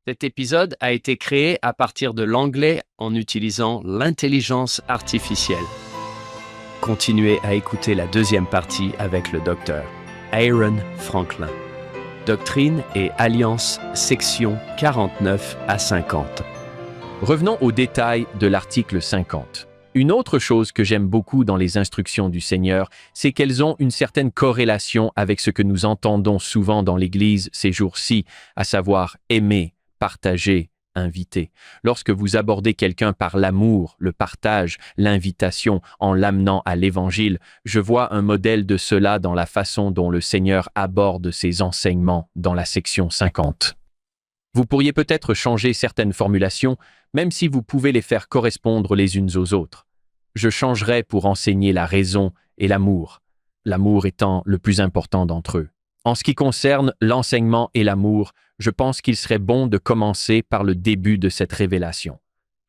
Cet épisode a été créé à partir de l'anglais en utilisant l'intelligence artificielle. Continuez à écouter la deuxième partie avec le docteur Aaron Franklin. Doctrine et Alliance, section 49 à 50. Revenons aux détails de l'article 50. Une autre chose que j'aime beaucoup dans les instructions du Seigneur, c'est qu'elles ont une certaine corrélation avec ce que nous entendons souvent dans l'Église ces jours-ci, à savoir aimer, partager, inviter. Lorsque vous abordez quelqu'un par l'amour, le partage, l'invitation, en l'amenant à l'Évangile, je vois un modèle de cela dans la façon dont le Seigneur aborde ses enseignements dans la section 50. Vous pourriez peut-être changer certaines formulations, même si vous pouvez les faire correspondre les unes aux autres. Je changerai pour enseigner la raison et l'amour étant le plus important d'entre eux. En ce qui concerne l'enseignement et l'amour, je pense qu'il serait bon de commencer par le début de cette révélation.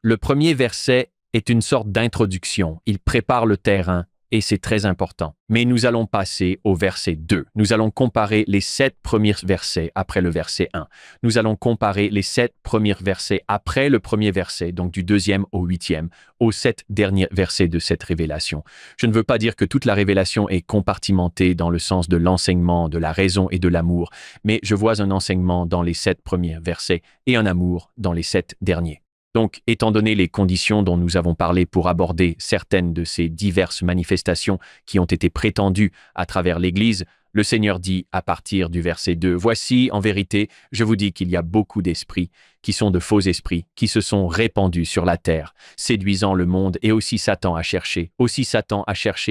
Le premier verset est une sorte d'introduction, il prépare le terrain et c'est très important. Mais nous allons passer au verset 2. Nous allons comparer les 7 premiers versets après le verset 1. Nous allons comparer les 7 premiers versets après le premier verset, donc du 2e au 8e, aux 7 derniers versets de cette révélation. Je ne veux pas dire que toute la révélation est compartimentée dans le sens de l'enseignement, de la raison et de l'amour, mais je vois un enseignement dans les 7 premiers versets et un amour dans les 7 derniers. Donc, étant donné les conditions dont nous avons parlé pour aborder certaines de ces diverses manifestations qui ont été prétendues à travers l'Église, le Seigneur dit à partir du verset 2, « Voici, en vérité, je vous dis qu'il y a beaucoup d'esprits qui sont de faux esprits, qui se sont répandus sur la terre, séduisant le monde, et aussi Satan a cherché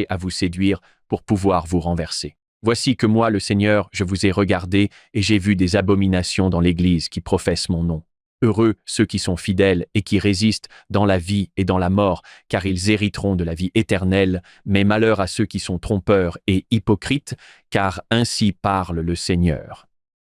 à vous séduire pour pouvoir vous renverser. Voici que moi, le Seigneur, je vous ai regardé et j'ai vu des abominations dans l'Église qui professent mon nom. Heureux ceux qui sont fidèles et qui résistent dans la vie et dans la mort, car ils hériteront de la vie éternelle, mais malheur à ceux qui sont trompeurs et hypocrites, car ainsi parle le Seigneur.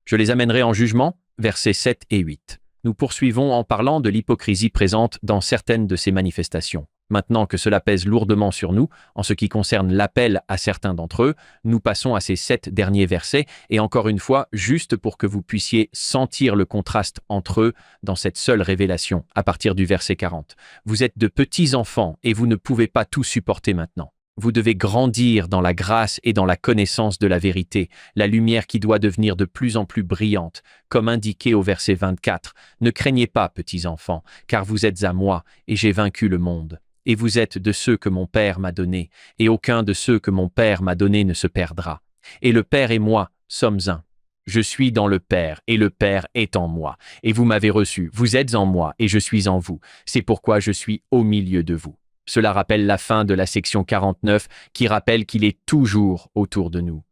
Je les amènerai en jugement, versets 7 et 8. Nous poursuivons en parlant de l'hypocrisie présente dans certaines de ces manifestations. Maintenant que cela pèse lourdement sur nous, en ce qui concerne l'appel à certains d'entre eux, nous passons à ces 7 derniers versets, et encore une fois, juste pour que vous puissiez sentir le contraste entre eux dans cette seule révélation, à partir du verset 40. Vous êtes de petits enfants, et vous ne pouvez pas tout supporter maintenant. Vous devez grandir dans la grâce et dans la connaissance de la vérité, la lumière qui doit devenir de plus en plus brillante, comme indiqué au verset 24. Ne craignez pas, petits enfants, car vous êtes à moi, et j'ai vaincu le monde. Et vous êtes de ceux que mon Père m'a donnés, et aucun de ceux que mon Père m'a donnés ne se perdra. Et le Père et moi sommes un. Je suis dans le Père, et le Père est en moi. Et vous m'avez reçu, vous êtes en moi, et je suis en vous. C'est pourquoi je suis au milieu de vous. Cela rappelle la fin de la section 49, qui rappelle qu'il est toujours autour de nous.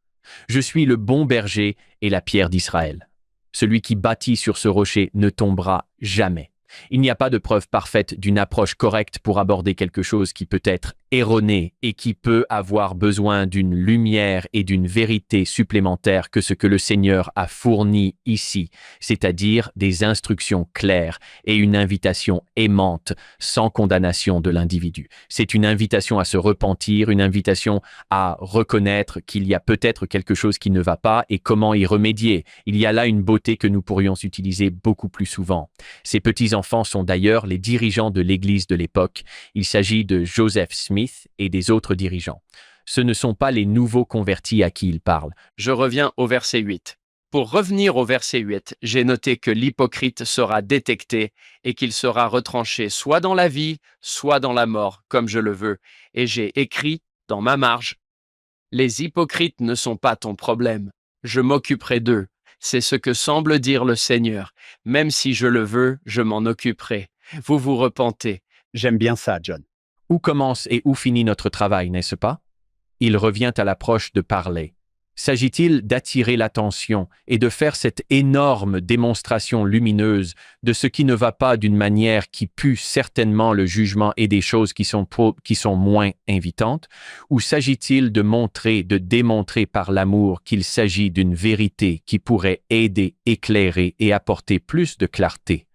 Je suis le bon berger et la pierre d'Israël. Celui qui bâtit sur ce rocher ne tombera jamais. Il n'y a pas de preuve parfaite d'une approche correcte pour aborder quelque chose qui peut être erroné et qui peut avoir besoin d'une lumière et d'une vérité supplémentaire que ce que le Seigneur a fourni ici, c'est-à-dire des instructions claires et une invitation aimante, sans condamnation de l'individu. C'est une invitation à se repentir, une invitation à reconnaître qu'il y a peut-être quelque chose qui ne va pas et comment y remédier. Il y a là une beauté que nous pourrions utiliser beaucoup plus souvent. Ces petits-enfants sont d'ailleurs les dirigeants de l'Église de l'époque. Il s'agit de Joseph Smith et des autres dirigeants. Ce ne sont pas les nouveaux convertis à qui il parle. Je reviens au verset 8. Pour revenir au verset 8, j'ai noté que l'hypocrite sera détecté et qu'il sera retranché soit dans la vie, soit dans la mort, comme je le veux. Et j'ai écrit dans ma marge, « Les hypocrites ne sont pas ton problème. Je m'occuperai d'eux. C'est ce que semble dire le Seigneur. Même si je le veux, je m'en occuperai. Vous vous repentez. » J'aime bien ça, John. Où commence et où finit notre travail, n'est-ce pas? Il revient à l'approche de parler. S'agit-il d'attirer l'attention et de faire cette énorme démonstration lumineuse de ce qui ne va pas d'une manière qui pue certainement le jugement et des choses qui sont moins invitantes? Ou s'agit-il de démontrer par l'amour qu'il s'agit d'une vérité qui pourrait aider, éclairer et apporter plus de clarté?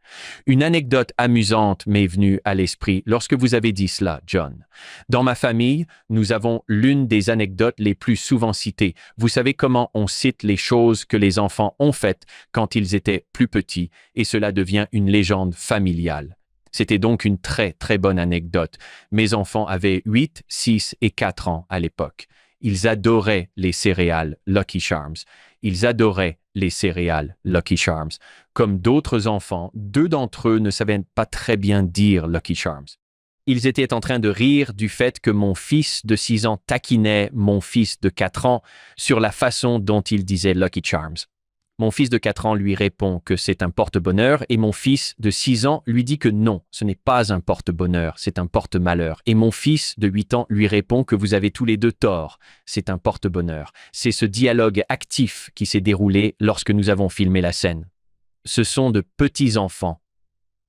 Une anecdote amusante m'est venue à l'esprit lorsque vous avez dit cela, John. Dans ma famille, nous avons l'une des anecdotes les plus souvent citées. Vous savez comment on cite les choses que les enfants ont faites quand ils étaient plus petits, et cela devient une légende familiale. C'était donc une très très bonne anecdote. Mes enfants avaient 8, 6 et 4 ans à l'époque. Ils adoraient les céréales Lucky Charms. Ils adoraient les céréales Lucky Charms. Comme d'autres enfants, 2 d'entre eux ne savaient pas très bien dire Lucky Charms. Ils étaient en train de rire du fait que mon fils de 6 ans taquinait mon fils de 4 ans sur la façon dont il disait Lucky Charms. Mon fils de 4 ans lui répond que c'est un porte-bonheur et mon fils de 6 ans lui dit que non, ce n'est pas un porte-bonheur, c'est un porte-malheur. Et mon fils de 8 ans lui répond que vous avez tous les deux tort, c'est un porte-bonheur. C'est ce dialogue actif qui s'est déroulé lorsque nous avons filmé la scène. Ce sont de petits enfants.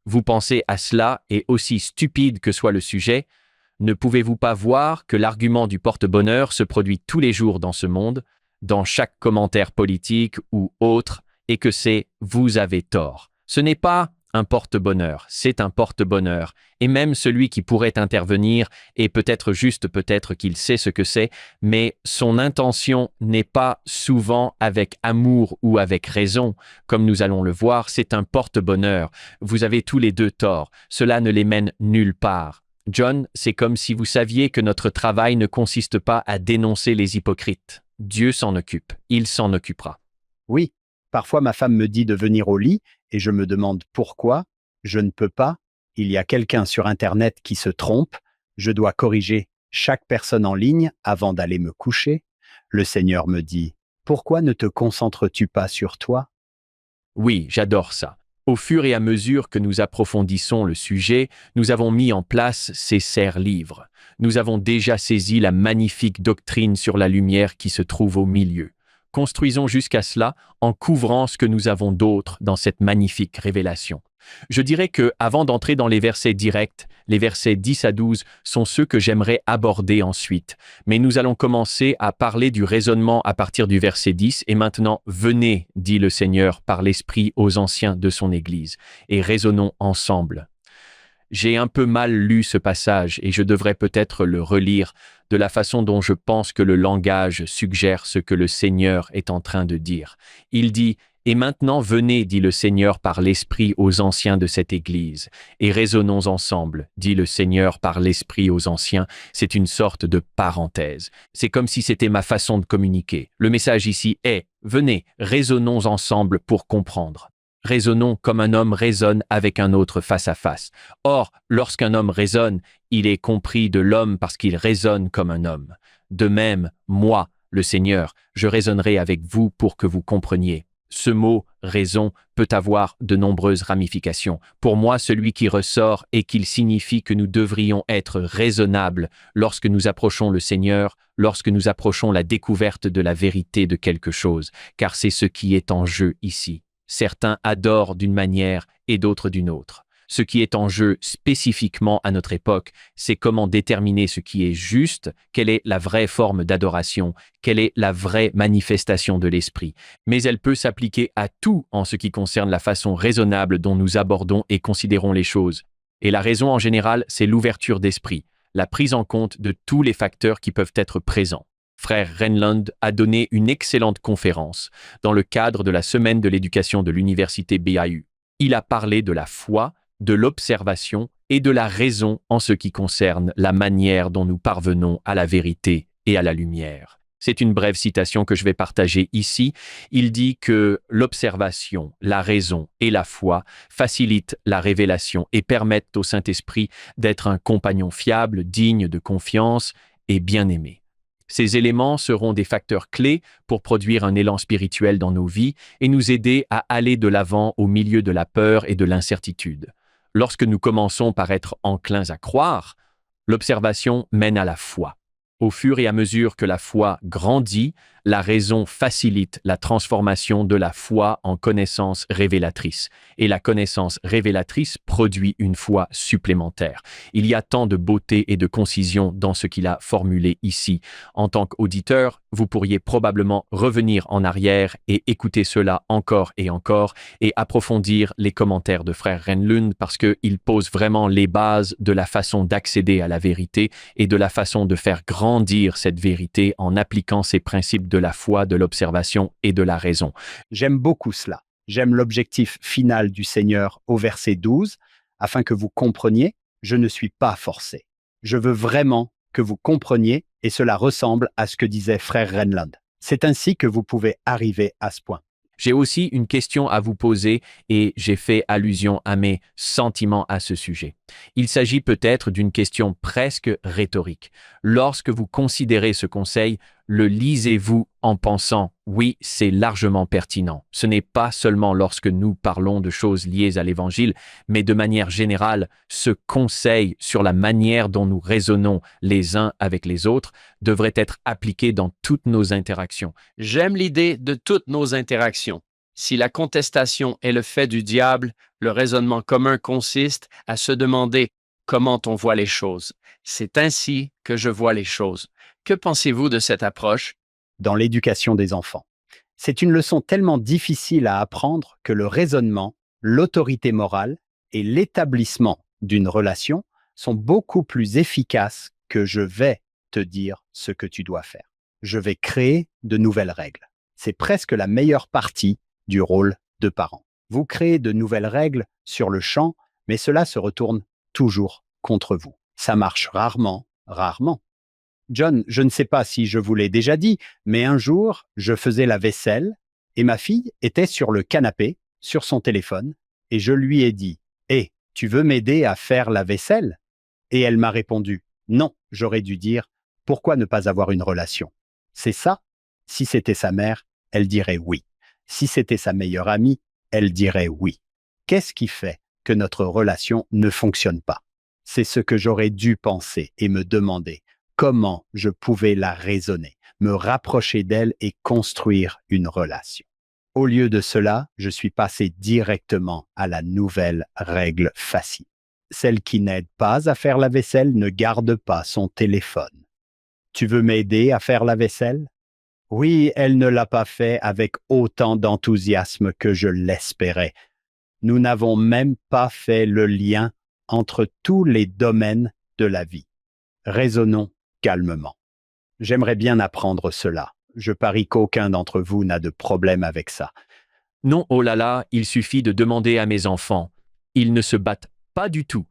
Vous pensez à cela et aussi stupide que soit le sujet, ne pouvez-vous pas voir que l'argument du porte-bonheur se produit tous les jours dans ce monde, dans chaque commentaire politique ou autre, et que c'est « vous avez tort ». Ce n'est pas un porte-bonheur, c'est un porte-bonheur. Et même celui qui pourrait intervenir, et peut-être qu'il sait ce que c'est, mais son intention n'est pas souvent avec amour ou avec raison. Comme nous allons le voir, c'est un porte-bonheur. Vous avez tous les deux tort. Cela ne les mène nulle part. John, c'est comme si vous saviez que notre travail ne consiste pas à dénoncer les hypocrites. Dieu s'en occupe, il s'en occupera. Oui, parfois ma femme me dit de venir au lit et je me demande pourquoi. Je ne peux pas. Il y a quelqu'un sur Internet qui se trompe. Je dois corriger chaque personne en ligne avant d'aller me coucher. Le Seigneur me dit, pourquoi ne te concentres-tu pas sur toi? Oui, j'adore ça. Au fur et à mesure que nous approfondissons le sujet, nous avons mis en place ces serres-livres. Nous avons déjà saisi la magnifique doctrine sur la lumière qui se trouve au milieu. Construisons jusqu'à cela en couvrant ce que nous avons d'autre dans cette magnifique révélation. Je dirais que, avant d'entrer dans les versets directs, les versets 10 à 12 sont ceux que j'aimerais aborder ensuite. Mais nous allons commencer à parler du raisonnement à partir du verset 10. Et maintenant, venez, dit le Seigneur par l'Esprit aux anciens de son Église, et raisonnons ensemble. J'ai un peu mal lu ce passage et je devrais peut-être le relire de la façon dont je pense que le langage suggère ce que le Seigneur est en train de dire. Il dit « Et maintenant venez, dit le Seigneur par l'Esprit aux anciens de cette Église, et raisonnons ensemble, dit le Seigneur par l'Esprit aux anciens. » C'est une sorte de parenthèse. C'est comme si c'était ma façon de communiquer. Le message ici est « Venez, raisonnons ensemble pour comprendre. » Raisonnons comme un homme raisonne avec un autre face à face. Or, lorsqu'un homme raisonne, il est compris de l'homme parce qu'il raisonne comme un homme. De même, moi, le Seigneur, je raisonnerai avec vous pour que vous compreniez. Ce mot « raison » peut avoir de nombreuses ramifications. Pour moi, celui qui ressort est qu'il signifie que nous devrions être raisonnables lorsque nous approchons le Seigneur, lorsque nous approchons la découverte de la vérité de quelque chose, car c'est ce qui est en jeu ici. Certains adorent d'une manière et d'autres d'une autre. Ce qui est en jeu spécifiquement à notre époque, c'est comment déterminer ce qui est juste, quelle est la vraie forme d'adoration, quelle est la vraie manifestation de l'esprit. Mais elle peut s'appliquer à tout en ce qui concerne la façon raisonnable dont nous abordons et considérons les choses. Et la raison en général, c'est l'ouverture d'esprit, la prise en compte de tous les facteurs qui peuvent être présents. Frère Renland a donné une excellente conférence dans le cadre de la semaine de l'éducation de l'université BYU. Il a parlé de la foi, de l'observation et de la raison en ce qui concerne la manière dont nous parvenons à la vérité et à la lumière. C'est une brève citation que je vais partager ici. Il dit que l'observation, la raison et la foi facilitent la révélation et permettent au Saint-Esprit d'être un compagnon fiable, digne de confiance et bien-aimé. Ces éléments seront des facteurs clés pour produire un élan spirituel dans nos vies et nous aider à aller de l'avant au milieu de la peur et de l'incertitude. Lorsque nous commençons par être enclins à croire, l'observation mène à la foi. Au fur et à mesure que la foi grandit, La raison facilite la transformation de la foi en connaissance révélatrice, et la connaissance révélatrice produit une foi supplémentaire. Il y a tant de beauté et de concision dans ce qu'il a formulé ici. En tant qu'auditeur, vous pourriez probablement revenir en arrière et écouter cela encore et approfondir les commentaires de Frère Renlund parce qu'il pose vraiment les bases de la façon d'accéder à la vérité et de la façon de faire grandir cette vérité en appliquant ces principes de la foi, de l'observation et de la raison. J'aime beaucoup cela. J'aime l'objectif final du Seigneur au verset 12, afin que vous compreniez, je ne suis pas forcé. Je veux vraiment que vous compreniez et cela ressemble à ce que disait Frère Renlund. C'est ainsi que vous pouvez arriver à ce point. J'ai aussi une question à vous poser et j'ai fait allusion à mes sentiments à ce sujet. Il s'agit peut-être d'une question presque rhétorique. Lorsque vous considérez ce conseil, le lisez-vous en pensant « oui, c'est largement pertinent ». Ce n'est pas seulement lorsque nous parlons de choses liées à l'Évangile, mais de manière générale, ce conseil sur la manière dont nous raisonnons les uns avec les autres devrait être appliqué dans toutes nos interactions. J'aime l'idée de toutes nos interactions. Si la contestation est le fait du diable, le raisonnement commun consiste à se demander comment on voit les choses. C'est ainsi que je vois les choses. Que pensez-vous de cette approche? Dans l'éducation des enfants. C'est une leçon tellement difficile à apprendre que le raisonnement, l'autorité morale et l'établissement d'une relation sont beaucoup plus efficaces que je vais te dire ce que tu dois faire. Je vais créer de nouvelles règles. C'est presque la meilleure partie du rôle de parent. Vous créez de nouvelles règles sur le champ, mais cela se retourne toujours contre vous. Ça marche rarement. John, je ne sais pas si je vous l'ai déjà dit, mais un jour, je faisais la vaisselle et ma fille était sur le canapé, sur son téléphone, et je lui ai dit « Hé, tu veux m'aider à faire la vaisselle ?» Et elle m'a répondu « Non, j'aurais dû dire « Pourquoi ne pas avoir une relation ?» C'est ça? Si c'était sa mère, elle dirait oui. Si c'était sa meilleure amie, elle dirait oui. Qu'est-ce qui fait que notre relation ne fonctionne pas? C'est ce que j'aurais dû penser et me demander. Comment je pouvais la raisonner, me rapprocher d'elle et construire une relation. Au lieu de cela, je suis passé directement à la nouvelle règle facile. Celle qui n'aide pas à faire la vaisselle ne garde pas son téléphone. Tu veux m'aider à faire la vaisselle? Oui, elle ne l'a pas fait avec autant d'enthousiasme que je l'espérais. Nous n'avons même pas fait le lien entre tous les domaines de la vie. Raisonnons calmement. J'aimerais bien apprendre cela. Je parie qu'aucun d'entre vous n'a de problème avec ça. Non, oh là là, il suffit de demander à mes enfants. Ils ne se battent pas du tout.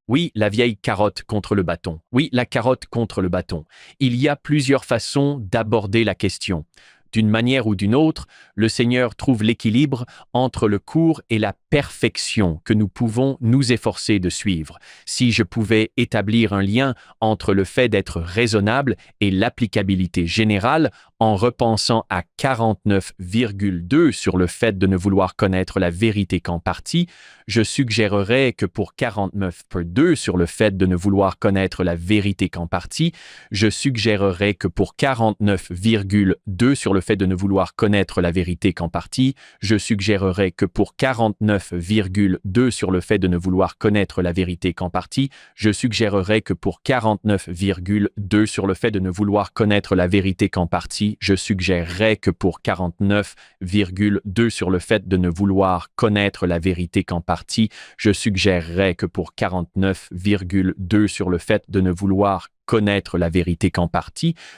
Oui, la vieille carotte contre le bâton. Oui, la carotte contre le bâton. Il y a plusieurs façons d'aborder la question. D'une manière ou d'une autre, le Seigneur trouve l'équilibre entre le court et la perfection que nous pouvons nous efforcer de suivre. Si je pouvais établir un lien entre le fait d'être raisonnable et l'applicabilité générale en repensant à 49,2 sur le fait de ne vouloir connaître la vérité qu'en partie, je suggérerais que pour 49,2 sur le fait de ne vouloir connaître la vérité qu'en partie, je suggérerais que pour 49,2 sur le fait de ne vouloir connaître la vérité qu'en partie, je suggérerais que pour 49,2 sur le fait de ne vouloir connaître la vérité qu'en partie, je suggérerais que pour 49,2 sur le fait de ne vouloir connaître la vérité qu'en partie, je suggérerais que pour 49,2 sur le fait de ne vouloir connaître la vérité qu'en partie, je suggérerais que pour 49,2 sur le fait de ne vouloir connaître la vérité qu'en partie, je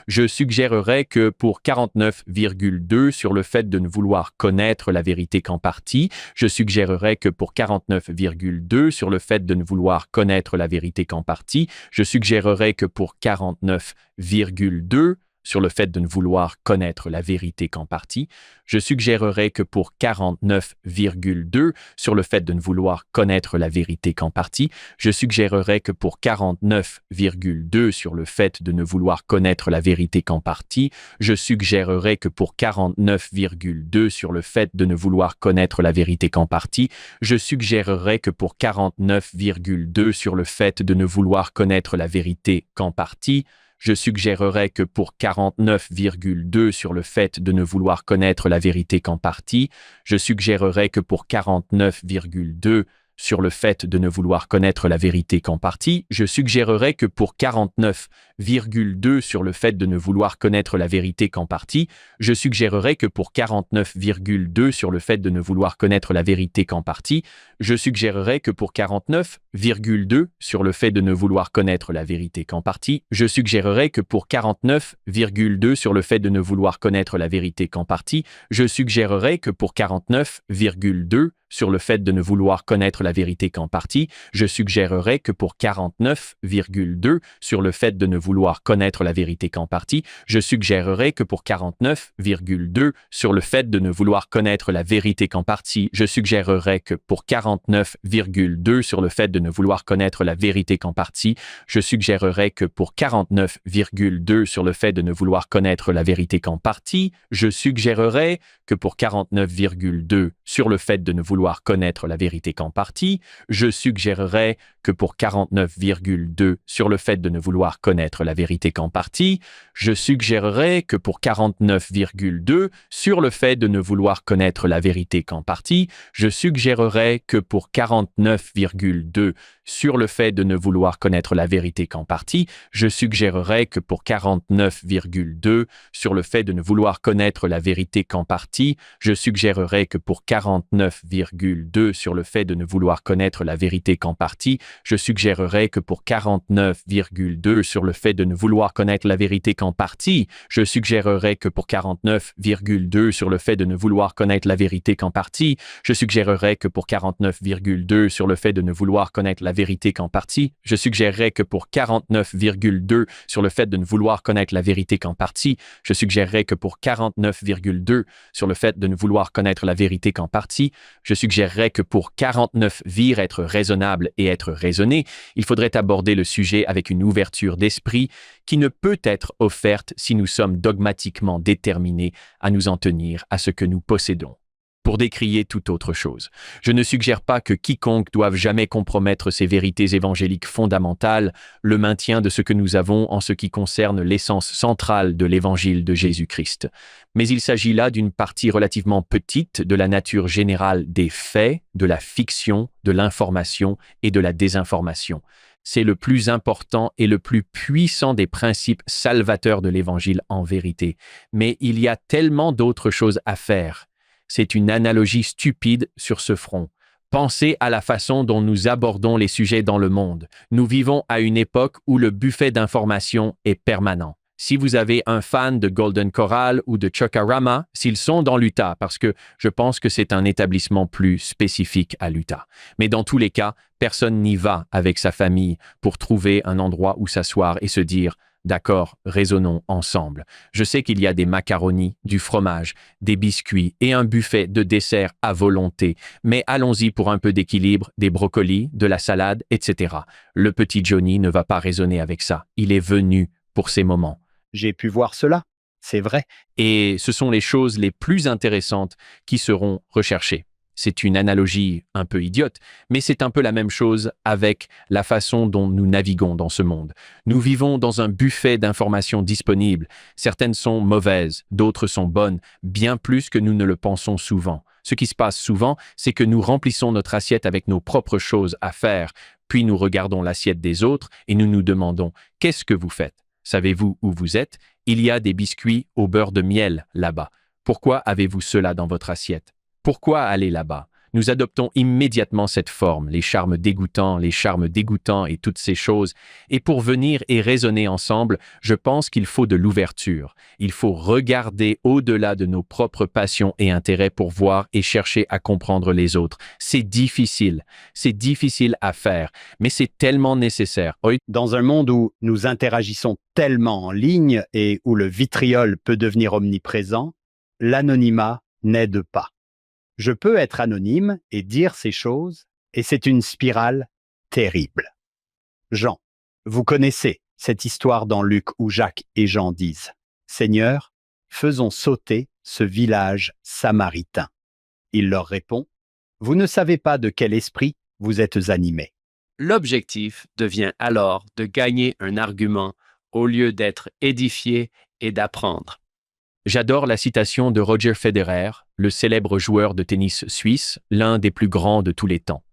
suggérerais que pour 49,2 sur le fait de ne vouloir connaître la vérité qu'en partie, je suggérerais que pour 49,2 sur le fait de ne vouloir connaître la vérité qu'en partie, je suggérerais que pour 49,2 sur le fait de ne vouloir connaître la vérité qu'en partie, je suggérerais que pour 49,2 sur le fait de ne vouloir connaître la vérité qu'en partie, je suggérerais que pour 49,2 sur le fait de ne vouloir connaître la vérité qu'en partie, je suggérerais que pour 49,2 sur le fait de ne vouloir connaître la vérité qu'en partie, je suggérerais que pour 49,2 sur le fait de ne vouloir connaître la vérité qu'en partie, je suggérerais que pour 49,2 sur le fait de ne vouloir connaître la vérité qu'en partie, je suggérerais que pour 49,2 sur le fait de ne vouloir connaître la vérité qu'en partie, je suggérerais que pour 49,2 sur le fait de ne vouloir connaître la vérité qu'en partie, je suggérerais que pour 49,2 sur le fait de ne vouloir connaître la vérité qu'en partie, je suggérerais que pour 49,2 sur le fait de ne vouloir connaître la vérité qu'en partie, je suggérerais que pour 49,2 sur le fait de ne vouloir connaître la vérité qu'en partie, je suggérerais que pour 49,2 sur le fait de ne vouloir connaître la vérité qu'en partie, je suggérerais que pour 49,2 sur le fait de ne vouloir connaître la vérité qu'en partie, je suggérerais que pour 49,2 sur le fait de ne vouloir connaître la vérité qu'en partie, je suggérerais que pour 49,2 sur le fait de ne vouloir connaître la vérité qu'en partie, je suggérerais que pour 49,2 sur le fait de ne vouloir connaître la vérité qu'en partie, je suggérerais que pour 49,2 sur le fait de ne vouloir connaître la vérité qu'en partie, je suggérerais que pour 49,2 sur le fait de ne vouloir connaître la vérité qu'en partie, je suggérerais que pour 49,2 sur le fait de ne vouloir connaître la vérité qu'en partie, je suggérerais que pour 49,2 sur le fait de ne vouloir connaître la vérité qu'en partie, je suggérerais que pour 49,2 sur le fait de ne vouloir connaître la vérité qu'en partie, je suggérerais que pour 49,2 sur le fait de ne vouloir connaître la vérité qu'en partie, je suggérerais que pour 49,2 sur le fait de ne vouloir connaître la vérité qu'en partie, je suggérerais que pour 49,2 sur le fait de ne vouloir connaître la vérité qu'en partie, je suggérerais que pour 49,2 sur le fait de ne vouloir connaître la vérité qu'en partie, je suggérerais que pour 49,2 sur le fait de ne vouloir connaître la vérité qu'en partie, je suggérerais que pour 49,2 sur le fait de ne vouloir connaître la vérité qu'en partie, je suggérerais que pour 49 être raisonnable et être raisonné, il faudrait aborder le sujet avec une ouverture d'esprit qui ne peut être offerte si nous sommes dogmatiquement déterminés à nous en tenir à ce que nous possédons. Pour décrier toute autre chose, je ne suggère pas que quiconque doive jamais compromettre ces vérités évangéliques fondamentales, le maintien de ce que nous avons en ce qui concerne l'essence centrale de l'évangile de Jésus-Christ. Mais il s'agit là d'une partie relativement petite de la nature générale des faits, de la fiction, de l'information et de la désinformation. C'est le plus important et le plus puissant des principes salvateurs de l'évangile en vérité. Mais il y a tellement d'autres choses à faire. C'est une analogie stupide sur ce front. Pensez à la façon dont nous abordons les sujets dans le monde. Nous vivons à une époque où le buffet d'informations est permanent. Si vous avez un fan de Golden Corral ou de Chocarama, s'ils sont dans l'Utah, parce que je pense que c'est un établissement plus spécifique à l'Utah. Mais dans tous les cas, personne n'y va avec sa famille pour trouver un endroit où s'asseoir et se dire « D'accord, raisonnons ensemble. Je sais qu'il y a des macaronis, du fromage, des biscuits et un buffet de dessert à volonté, mais allons-y pour un peu d'équilibre, des brocolis, de la salade, etc. Le petit Johnny ne va pas raisonner avec ça. Il est venu pour ces moments. J'ai pu voir cela, c'est vrai. Et ce sont les choses les plus intéressantes qui seront recherchées. C'est une analogie un peu idiote, mais c'est un peu la même chose avec la façon dont nous naviguons dans ce monde. Nous vivons dans un buffet d'informations disponibles. Certaines sont mauvaises, d'autres sont bonnes, bien plus que nous ne le pensons souvent. Ce qui se passe souvent, c'est que nous remplissons notre assiette avec nos propres choses à faire, puis nous regardons l'assiette des autres et nous nous demandons « Qu'est-ce que vous faites ? Savez-vous où vous êtes ? Il y a des biscuits au beurre de miel là-bas. Pourquoi avez-vous cela dans votre assiette ? Pourquoi aller là-bas ? Nous adoptons immédiatement cette forme, les charmes dégoûtants et toutes ces choses. Et pour venir et raisonner ensemble, je pense qu'il faut de l'ouverture. Il faut regarder au-delà de nos propres passions et intérêts pour voir et chercher à comprendre les autres. C'est difficile à faire, mais c'est tellement nécessaire. Dans un monde où nous interagissons tellement en ligne et où le vitriol peut devenir omniprésent, l'anonymat n'aide pas. Je peux être anonyme et dire ces choses, et c'est une spirale terrible. Jean, vous connaissez cette histoire dans Luc où Jacques et Jean disent « Seigneur, faisons sauter ce village samaritain. » Il leur répond « Vous ne savez pas de quel esprit vous êtes animés. » L'objectif devient alors de gagner un argument au lieu d'être édifié et d'apprendre. J'adore la citation de Roger Federer, le célèbre joueur de tennis suisse, l'un des plus grands de tous les temps.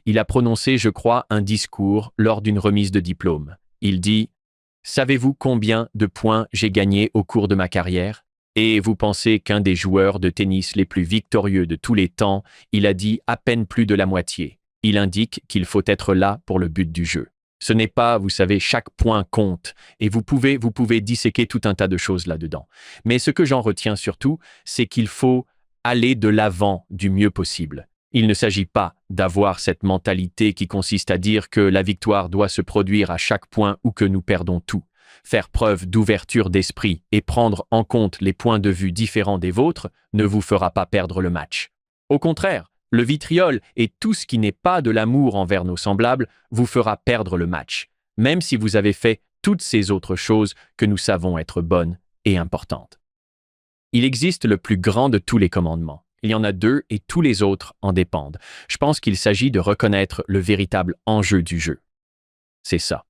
Il a prononcé, je crois, un discours lors d'une remise de diplôme. Il dit « Savez-vous combien de points j'ai gagné au cours de ma carrière ? Et vous pensez qu'un des joueurs de tennis les plus victorieux de tous les temps, il a dit à peine plus de la moitié. Il indique qu'il faut être là pour le but du jeu. Ce n'est pas, vous savez, chaque point compte, et vous pouvez disséquer tout un tas de choses là-dedans. Mais ce que j'en retiens surtout, c'est qu'il faut aller de l'avant du mieux possible. Il ne s'agit pas d'avoir cette mentalité qui consiste à dire que la victoire doit se produire à chaque point ou que nous perdons tout. Faire preuve d'ouverture d'esprit et prendre en compte les points de vue différents des vôtres ne vous fera pas perdre le match. Au contraire, le vitriol et tout ce qui n'est pas de l'amour envers nos semblables vous fera perdre le match, même si vous avez fait toutes ces autres choses que nous savons être bonnes et importantes. Il existe le plus grand de tous les commandements. Il y en a 2 et tous les autres en dépendent. Je pense qu'il s'agit de reconnaître le véritable enjeu du jeu. C'est ça.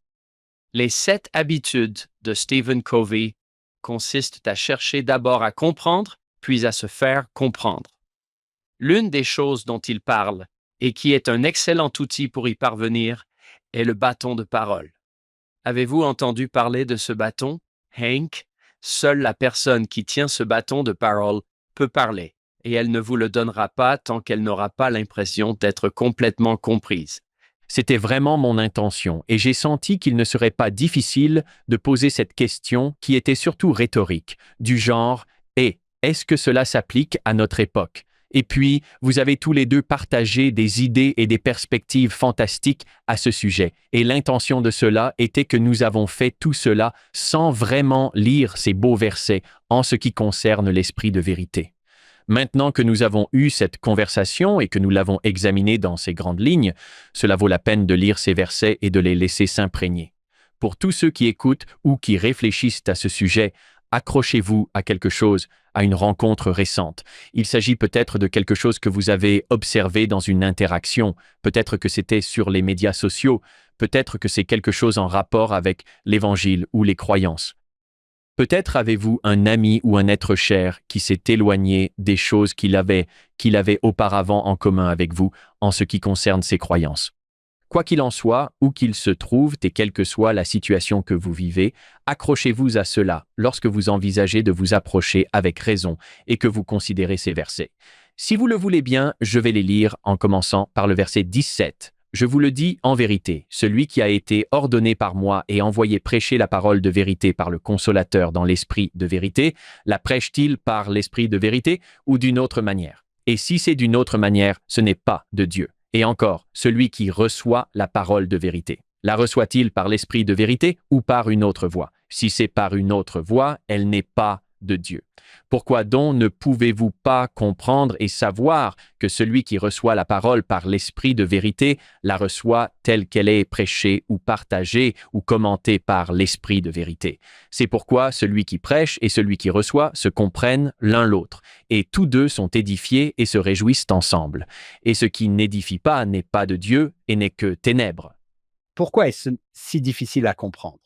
Les 7 habitudes de Stephen Covey consistent à chercher d'abord à comprendre, puis à se faire comprendre. L'une des choses dont il parle, et qui est un excellent outil pour y parvenir, est le bâton de parole. Avez-vous entendu parler de ce bâton, Hank? Seule la personne qui tient ce bâton de parole peut parler, et elle ne vous le donnera pas tant qu'elle n'aura pas l'impression d'être complètement comprise. C'était vraiment mon intention et j'ai senti qu'il ne serait pas difficile de poser cette question qui était surtout rhétorique, du genre « Et est-ce que cela s'applique à notre époque ?» Et puis, vous avez tous les deux partagé des idées et des perspectives fantastiques à ce sujet. Et l'intention de cela était que nous avons fait tout cela sans vraiment lire ces beaux versets en ce qui concerne l'esprit de vérité. Maintenant que nous avons eu cette conversation et que nous l'avons examinée dans ces grandes lignes, cela vaut la peine de lire ces versets et de les laisser s'imprégner. Pour tous ceux qui écoutent ou qui réfléchissent à ce sujet, accrochez-vous à quelque chose, à une rencontre récente. Il s'agit peut-être de quelque chose que vous avez observé dans une interaction, peut-être que c'était sur les médias sociaux, peut-être que c'est quelque chose en rapport avec l'Évangile ou les croyances. Peut-être avez-vous un ami ou un être cher qui s'est éloigné des choses qu'il avait auparavant en commun avec vous en ce qui concerne ses croyances. Quoi qu'il en soit, où qu'il se trouve et quelle que soit la situation que vous vivez, accrochez-vous à cela lorsque vous envisagez de vous approcher avec raison et que vous considérez ces versets. Si vous le voulez bien, je vais les lire en commençant par le verset 17. Je vous le dis en vérité, celui qui a été ordonné par moi et envoyé prêcher la parole de vérité par le Consolateur dans l'esprit de vérité, la prêche-t-il par l'esprit de vérité ou d'une autre manière? Et si c'est d'une autre manière, ce n'est pas de Dieu. Et encore, celui qui reçoit la parole de vérité, la reçoit-il par l'esprit de vérité ou par une autre voie? Si c'est par une autre voie, elle n'est pas de Dieu. Pourquoi donc ne pouvez-vous pas comprendre et savoir que celui qui reçoit la parole par l'esprit de vérité la reçoit telle qu'elle est prêchée ou partagée ou commentée par l'esprit de vérité? C'est pourquoi celui qui prêche et celui qui reçoit se comprennent l'un l'autre, et tous deux sont édifiés et se réjouissent ensemble. Et ce qui n'édifie pas n'est pas de Dieu et n'est que ténèbres. Pourquoi est-ce si difficile à comprendre?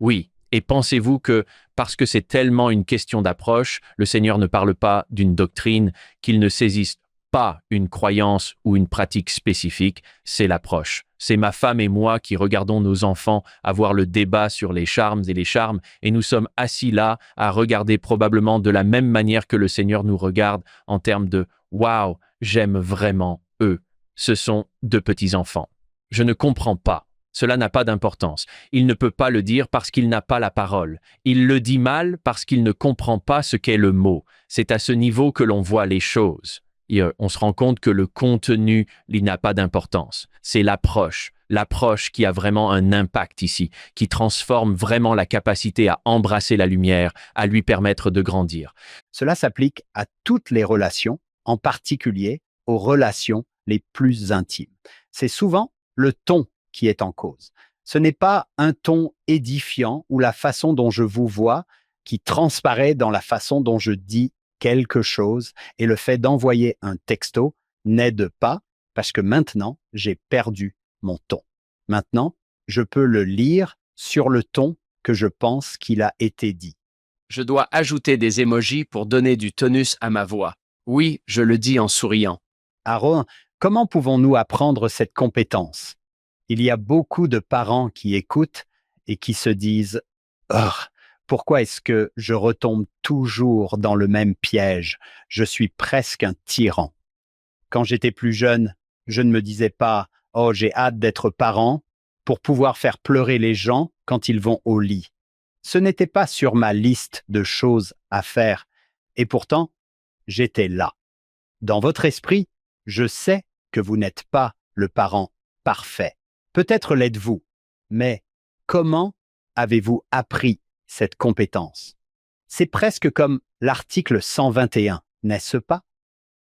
Oui. Et pensez-vous que, parce que c'est tellement une question d'approche, le Seigneur ne parle pas d'une doctrine, qu'il ne saisisse pas une croyance ou une pratique spécifique, c'est l'approche. C'est ma femme et moi qui regardons nos enfants avoir le débat sur les charmes, et nous sommes assis là à regarder probablement de la même manière que le Seigneur nous regarde en termes de « Waouh, j'aime vraiment eux. Ce sont de petits enfants. Je ne comprends pas. » Cela n'a pas d'importance. Il ne peut pas le dire parce qu'il n'a pas la parole. Il le dit mal parce qu'il ne comprend pas ce qu'est le mot. C'est à ce niveau que l'on voit les choses. Et on se rend compte que le contenu, il n'a pas d'importance. C'est l'approche qui a vraiment un impact ici, qui transforme vraiment la capacité à embrasser la lumière, à lui permettre de grandir. Cela s'applique à toutes les relations, en particulier aux relations les plus intimes. C'est souvent le ton qui est en cause. Ce n'est pas un ton édifiant ou la façon dont je vous vois qui transparaît dans la façon dont je dis quelque chose, et le fait d'envoyer un texto n'aide pas parce que maintenant, j'ai perdu mon ton. Maintenant, je peux le lire sur le ton que je pense qu'il a été dit. Je dois ajouter des émojis pour donner du tonus à ma voix. Oui, je le dis en souriant. Aaron, comment pouvons-nous apprendre cette compétence? Il y a beaucoup de parents qui écoutent et qui se disent Ugh, pourquoi est-ce que je retombe toujours dans le même piège? Je suis presque un tyran. Quand j'étais plus jeune, je ne me disais pas Oh, j'ai hâte d'être parent pour pouvoir faire pleurer les gens quand ils vont au lit. Ce n'était pas sur ma liste de choses à faire. Et pourtant, j'étais là. Dans votre esprit, je sais que vous n'êtes pas le parent parfait. Peut-être l'êtes-vous, mais comment avez-vous appris cette compétence? C'est presque comme l'article 121, n'est-ce pas?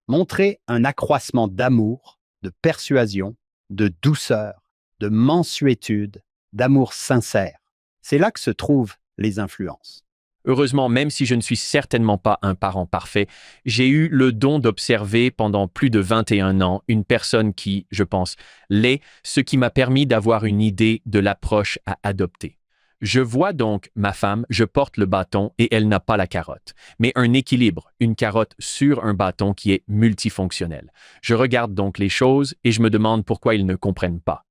Montrer un accroissement d'amour, de persuasion, de douceur, de mansuétude, d'amour sincère. C'est là que se trouvent les influences. Heureusement, même si je ne suis certainement pas un parent parfait, j'ai eu le don d'observer pendant plus de 21 ans une personne qui, je pense, l'est, ce qui m'a permis d'avoir une idée de l'approche à adopter. Je vois donc ma femme, je porte le bâton et elle n'a pas la carotte, mais un équilibre, une carotte sur un bâton qui est multifonctionnel. Je regarde donc les choses et je me demande pourquoi ils ne comprennent pas.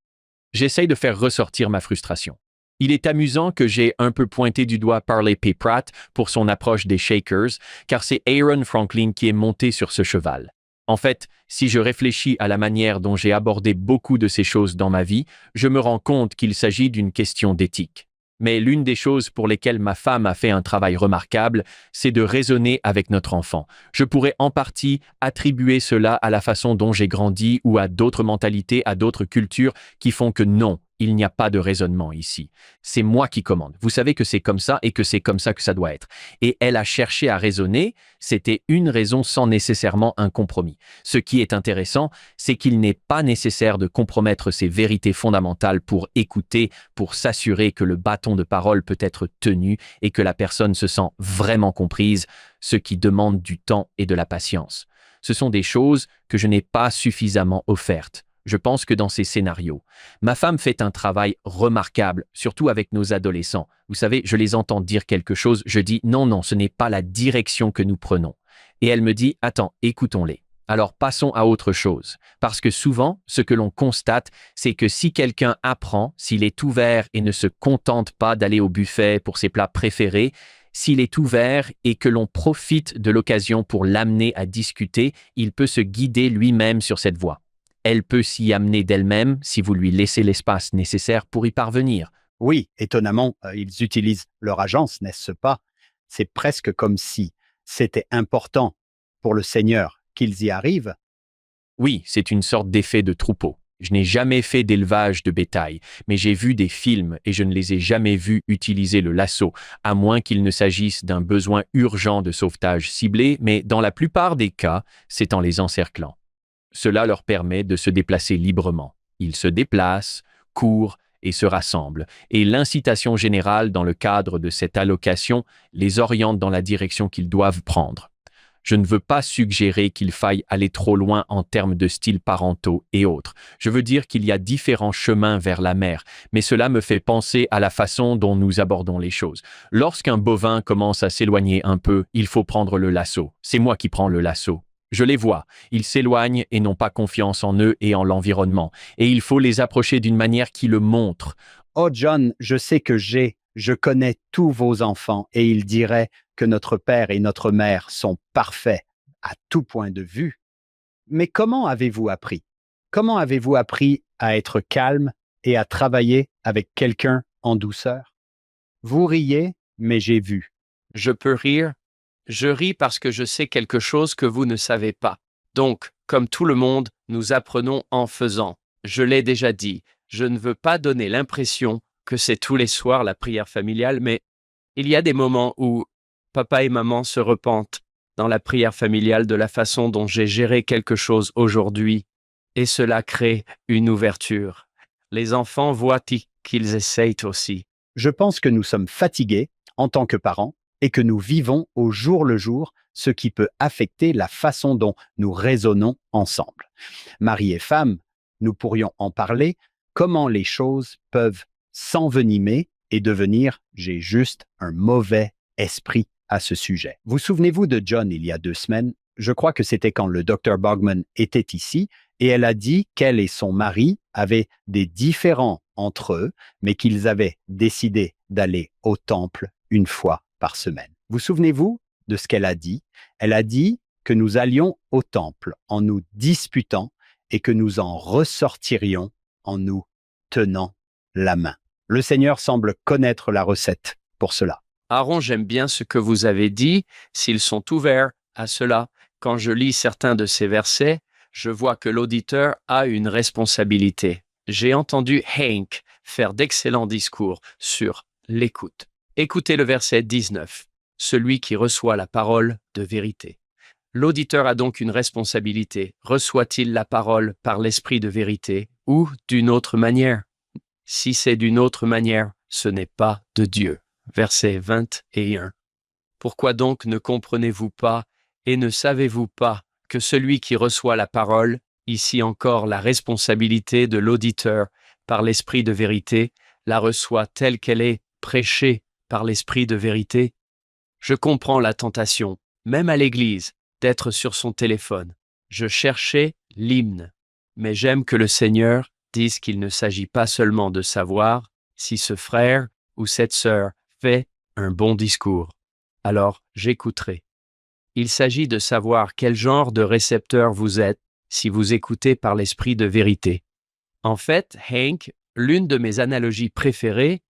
J'essaye de faire ressortir ma frustration. Il est amusant que j'ai un peu pointé du doigt Parley P. Pratt pour son approche des Shakers, car c'est Aaron Franklin qui est monté sur ce cheval. En fait, si je réfléchis à la manière dont j'ai abordé beaucoup de ces choses dans ma vie, je me rends compte qu'il s'agit d'une question d'éthique. Mais l'une des choses pour lesquelles ma femme a fait un travail remarquable, c'est de raisonner avec notre enfant. Je pourrais en partie attribuer cela à la façon dont j'ai grandi ou à d'autres mentalités, à d'autres cultures qui font que non, il n'y a pas de raisonnement ici. C'est moi qui commande. Vous savez que c'est comme ça et que c'est comme ça que ça doit être. Et elle a cherché à raisonner, c'était une raison sans nécessairement un compromis. Ce qui est intéressant, c'est qu'il n'est pas nécessaire de compromettre ces vérités fondamentales pour écouter, pour s'assurer que le bâton de parole peut être tenu et que la personne se sent vraiment comprise, ce qui demande du temps et de la patience. Ce sont des choses que je n'ai pas suffisamment offertes. Je pense que dans ces scénarios, ma femme fait un travail remarquable, surtout avec nos adolescents. Vous savez, je les entends dire quelque chose, je dis non, non, ce n'est pas la direction que nous prenons. Et elle me dit, attends, écoutons-les. Alors passons à autre chose. Parce que souvent, ce que l'on constate, c'est que si quelqu'un apprend, s'il est ouvert et ne se contente pas d'aller au buffet pour ses plats préférés, s'il est ouvert et que l'on profite de l'occasion pour l'amener à discuter, il peut se guider lui-même sur cette voie. Elle peut s'y amener d'elle-même si vous lui laissez l'espace nécessaire pour y parvenir. Oui, étonnamment, ils utilisent leur agence, n'est-ce pas? C'est presque comme si c'était important pour le Seigneur qu'ils y arrivent. Oui, c'est une sorte d'effet de troupeau. Je n'ai jamais fait d'élevage de bétail, mais j'ai vu des films et je ne les ai jamais vus utiliser le lasso, à moins qu'il ne s'agisse d'un besoin urgent de sauvetage ciblé, mais dans la plupart des cas, c'est en les encerclant. Cela leur permet de se déplacer librement. Ils se déplacent, courent et se rassemblent. Et l'incitation générale dans le cadre de cette allocation les oriente dans la direction qu'ils doivent prendre. Je ne veux pas suggérer qu'il faille aller trop loin en termes de styles parentaux et autres. Je veux dire qu'il y a différents chemins vers la mer, mais cela me fait penser à la façon dont nous abordons les choses. Lorsqu'un bovin commence à s'éloigner un peu, il faut prendre le lasso. C'est moi qui prends le lasso. Je les vois, ils s'éloignent et n'ont pas confiance en eux et en l'environnement. Et il faut les approcher d'une manière qui le montre. Oh John, je sais que je connais tous vos enfants et ils diraient que notre père et notre mère sont parfaits à tout point de vue. Mais comment avez-vous appris? Comment avez-vous appris à être calme et à travailler avec quelqu'un en douceur? Vous riez, mais j'ai vu. Je peux rire? Je ris parce que je sais quelque chose que vous ne savez pas. Donc, comme tout le monde, nous apprenons en faisant. Je l'ai déjà dit, je ne veux pas donner l'impression que c'est tous les soirs la prière familiale, mais il y a des moments où papa et maman se repentent dans la prière familiale de la façon dont j'ai géré quelque chose aujourd'hui, et cela crée une ouverture. Les enfants voient qu'ils essayent aussi. Je pense que nous sommes fatigués en tant que parents et que nous vivons au jour le jour, ce qui peut affecter la façon dont nous raisonnons ensemble. Mari et femme, nous pourrions en parler, comment les choses peuvent s'envenimer et devenir « j'ai juste un mauvais esprit » à ce sujet. Vous souvenez-vous de John il y a 2 semaines? Je crois que c'était quand le Dr Bogman était ici et elle a dit qu'elle et son mari avaient des différends entre eux, mais qu'ils avaient décidé d'aller au temple une fois par semaine. Vous souvenez-vous de ce qu'elle a dit? Elle a dit que nous allions au temple en nous disputant et que nous en ressortirions en nous tenant la main. Le Seigneur semble connaître la recette pour cela. Aaron, j'aime bien ce que vous avez dit, s'ils sont ouverts à cela. Quand je lis certains de ces versets, je vois que l'auditeur a une responsabilité. J'ai entendu Hank faire d'excellents discours sur l'écoute. Écoutez le verset 19. Celui qui reçoit la parole de vérité. L'auditeur a donc une responsabilité. Reçoit-il la parole par l'esprit de vérité ou d'une autre manière? Si c'est d'une autre manière, ce n'est pas de Dieu. Verset 21. Pourquoi donc ne comprenez-vous pas et ne savez-vous pas que celui qui reçoit la parole, ici encore la responsabilité de l'auditeur par l'esprit de vérité, la reçoit telle qu'elle est prêchée par l'esprit de vérité? Je comprends la tentation, même à l'église, d'être sur son téléphone. Je cherchais l'hymne, mais j'aime que le Seigneur dise qu'il ne s'agit pas seulement de savoir si ce frère ou cette sœur fait un bon discours. Alors, j'écouterai. Il s'agit de savoir quel genre de récepteur vous êtes si vous écoutez par l'esprit de vérité. En fait, Hank, l'une de mes analogies préférées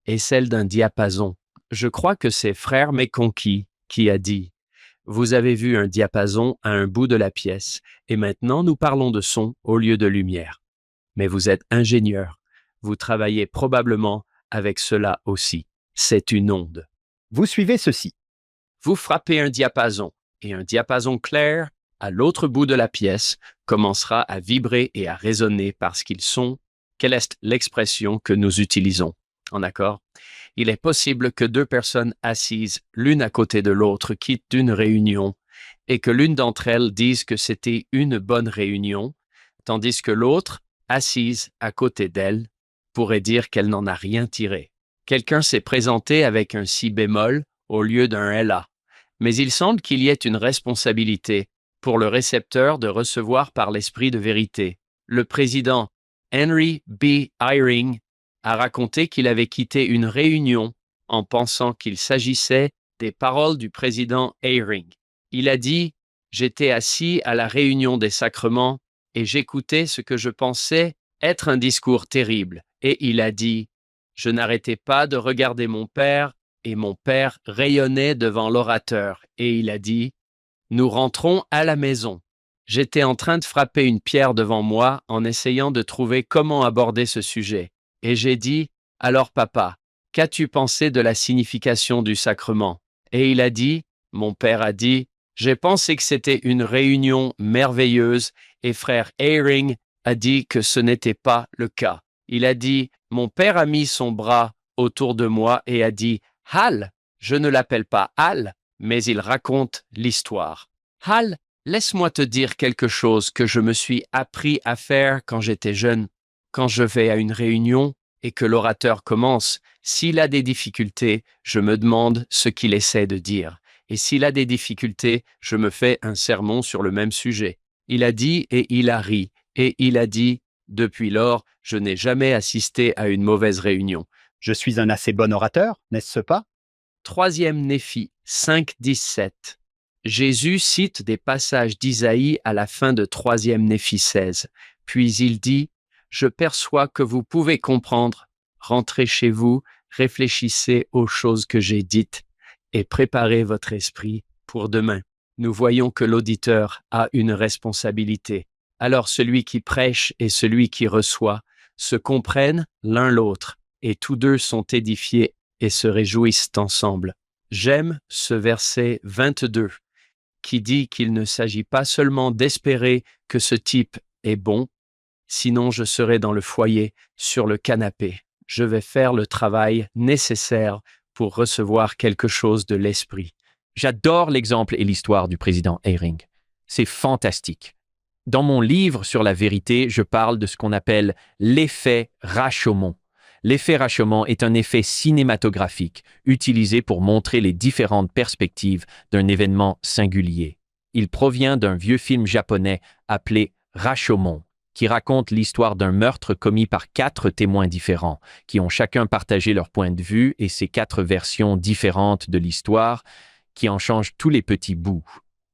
est celle d'un diapason. Je crois que c'est Frère McConkie qui a dit « Vous avez vu un diapason à un bout de la pièce, et maintenant nous parlons de son au lieu de lumière. Mais vous êtes ingénieur, vous travaillez probablement avec cela aussi. C'est une onde. Vous suivez ceci. Vous frappez un diapason, et un diapason clair, à l'autre bout de la pièce, commencera à vibrer et à résonner parce qu'ils sont. Quelle est l'expression que nous utilisons? En accord? Il est possible que 2 personnes assises l'une à côté de l'autre quittent une réunion et que l'une d'entre elles dise que c'était une bonne réunion, tandis que l'autre, assise à côté d'elle, pourrait dire qu'elle n'en a rien tiré. Quelqu'un s'est présenté avec un si bémol au lieu d'un LA, mais il semble qu'il y ait une responsabilité pour le récepteur de recevoir par l'esprit de vérité. Le président Henry B. Eyring a raconté qu'il avait quitté une réunion en pensant qu'il s'agissait des paroles du président Eyring. Il a dit « J'étais assis à la réunion des sacrements et j'écoutais ce que je pensais être un discours terrible. » Et il a dit « Je n'arrêtais pas de regarder mon père et mon père rayonnait devant l'orateur. » Et il a dit « Nous rentrons à la maison. J'étais en train de frapper une pierre devant moi en essayant de trouver comment aborder ce sujet. Et j'ai dit, « Alors papa, qu'as-tu pensé de la signification du sacrement ?» Et il a dit, mon père a dit, « J'ai pensé que c'était une réunion merveilleuse et frère Eyring a dit que ce n'était pas le cas. » Il a dit, « Mon père a mis son bras autour de moi et a dit, « Hal, je ne l'appelle pas Hal, mais il raconte l'histoire. Hal, laisse-moi te dire quelque chose que je me suis appris à faire quand j'étais jeune. Quand je vais à une réunion et que l'orateur commence, s'il a des difficultés, je me demande ce qu'il essaie de dire. Et s'il a des difficultés, je me fais un sermon sur le même sujet. » Il a dit et il a ri. Et il a dit, « Depuis lors, je n'ai jamais assisté à une mauvaise réunion. » Je suis un assez bon orateur, n'est-ce pas? 3e Néphi 5.17. Jésus cite des passages d'Isaïe à la fin de 3e Néphi 16. Puis il dit, « Je perçois que vous pouvez comprendre. Rentrez chez vous, réfléchissez aux choses que j'ai dites et préparez votre esprit pour demain. » Nous voyons que l'auditeur a une responsabilité. Alors celui qui prêche et celui qui reçoit se comprennent l'un l'autre et tous deux sont édifiés et se réjouissent ensemble. J'aime ce verset 22 qui dit qu'il ne s'agit pas seulement d'espérer que ce type est bon, sinon je serai dans le foyer, sur le canapé. Je vais faire le travail nécessaire pour recevoir quelque chose de l'esprit. J'adore l'exemple et l'histoire du président Eyring. C'est fantastique. Dans mon livre sur la vérité, je parle de ce qu'on appelle l'effet Rashomon. L'effet Rashomon est un effet cinématographique utilisé pour montrer les différentes perspectives d'un événement singulier. Il provient d'un vieux film japonais appelé Rashomon, qui raconte l'histoire d'un meurtre commis par 4 témoins différents, qui ont chacun partagé leur point de vue et ces 4 versions différentes de l'histoire, qui en changent tous les petits bouts.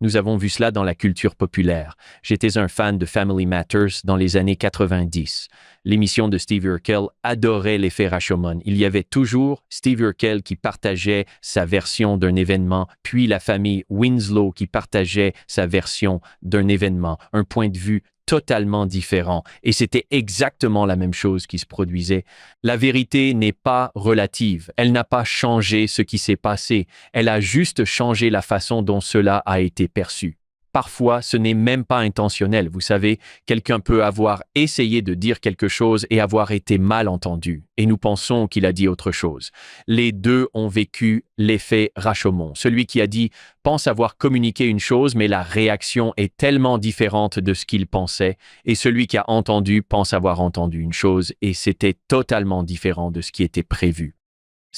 Nous avons vu cela dans la culture populaire. J'étais un fan de Family Matters dans les années 90. L'émission de Steve Urkel adorait l'effet Rashomon. Il y avait toujours Steve Urkel qui partageait sa version d'un événement, puis la famille Winslow qui partageait sa version d'un événement, un point de vue totalement différent. Et c'était exactement la même chose qui se produisait. La vérité n'est pas relative. Elle n'a pas changé ce qui s'est passé. Elle a juste changé la façon dont cela a été perçu. Parfois, ce n'est même pas intentionnel. Vous savez, quelqu'un peut avoir essayé de dire quelque chose et avoir été mal entendu. Et nous pensons qu'il a dit autre chose. Les deux ont vécu l'effet Rashomon. Celui qui a dit pense avoir communiqué une chose, mais la réaction est tellement différente de ce qu'il pensait. Et celui qui a entendu pense avoir entendu une chose et c'était totalement différent de ce qui était prévu.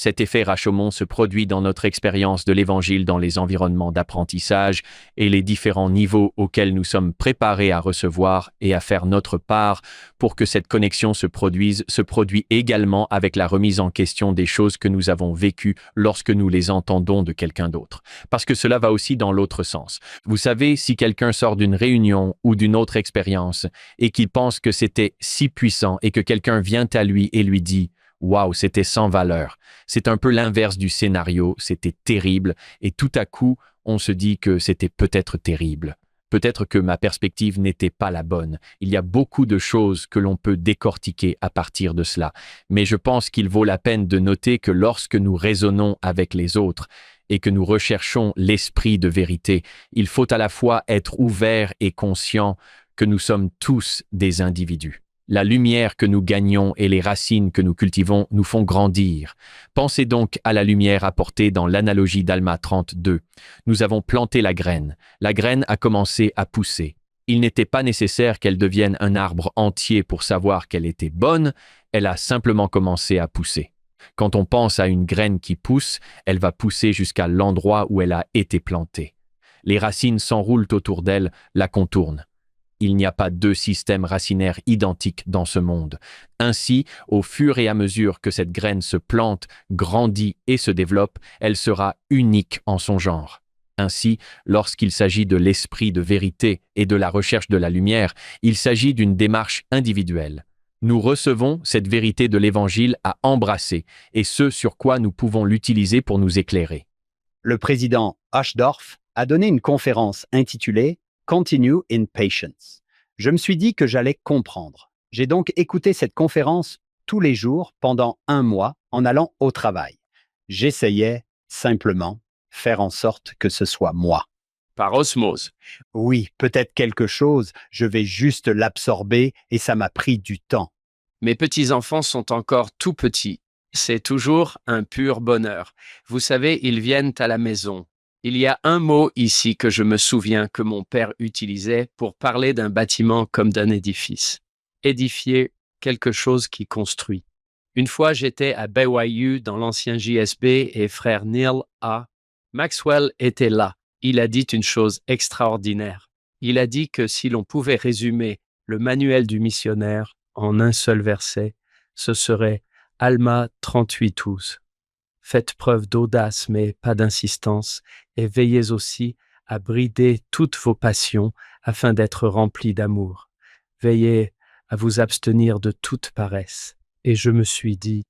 Cet effet Rashomon se produit dans notre expérience de l'Évangile dans les environnements d'apprentissage et les différents niveaux auxquels nous sommes préparés à recevoir et à faire notre part pour que cette connexion se produit également avec la remise en question des choses que nous avons vécues lorsque nous les entendons de quelqu'un d'autre. Parce que cela va aussi dans l'autre sens. Vous savez, si quelqu'un sort d'une réunion ou d'une autre expérience et qu'il pense que c'était si puissant et que quelqu'un vient à lui et lui dit « Waouh, c'était sans valeur ». C'est un peu l'inverse du scénario, c'était terrible, et tout à coup, on se dit que c'était peut-être terrible. Peut-être que ma perspective n'était pas la bonne. Il y a beaucoup de choses que l'on peut décortiquer à partir de cela. Mais je pense qu'il vaut la peine de noter que lorsque nous raisonnons avec les autres et que nous recherchons l'esprit de vérité, il faut à la fois être ouvert et conscient que nous sommes tous des individus. La lumière que nous gagnons et les racines que nous cultivons nous font grandir. Pensez donc à la lumière apportée dans l'analogie d'Alma 32. Nous avons planté la graine. La graine a commencé à pousser. Il n'était pas nécessaire qu'elle devienne un arbre entier pour savoir qu'elle était bonne, elle a simplement commencé à pousser. Quand on pense à une graine qui pousse, elle va pousser jusqu'à l'endroit où elle a été plantée. Les racines s'enroulent autour d'elle, la contournent. Il n'y a pas 2 systèmes racinaires identiques dans ce monde. Ainsi, au fur et à mesure que cette graine se plante, grandit et se développe, elle sera unique en son genre. Ainsi, lorsqu'il s'agit de l'esprit de vérité et de la recherche de la lumière, il s'agit d'une démarche individuelle. Nous recevons cette vérité de l'Évangile à embrasser et ce sur quoi nous pouvons l'utiliser pour nous éclairer. Le président Ashdorf a donné une conférence intitulée Continue in Patience. Je me suis dit que j'allais comprendre. J'ai donc écouté cette conférence tous les jours pendant 1 mois en allant au travail. J'essayais simplement faire en sorte que ce soit moi. Par osmose. Oui, peut-être quelque chose, je vais juste l'absorber et ça m'a pris du temps. Mes petits-enfants sont encore tout petits. C'est toujours un pur bonheur. Vous savez, ils viennent à la maison. Il y a un mot ici que je me souviens que mon père utilisait pour parler d'un bâtiment comme d'un édifice. Édifier quelque chose qui construit. Une fois, j'étais à BYU dans l'ancien JSB et frère Neil A. Maxwell était là. Il a dit une chose extraordinaire. Il a dit que si l'on pouvait résumer le manuel du missionnaire en un seul verset, ce serait Alma 38:12. Faites preuve d'audace mais pas d'insistance et veillez aussi à brider toutes vos passions afin d'être remplis d'amour. Veillez à vous abstenir de toute paresse. Et je me suis dit,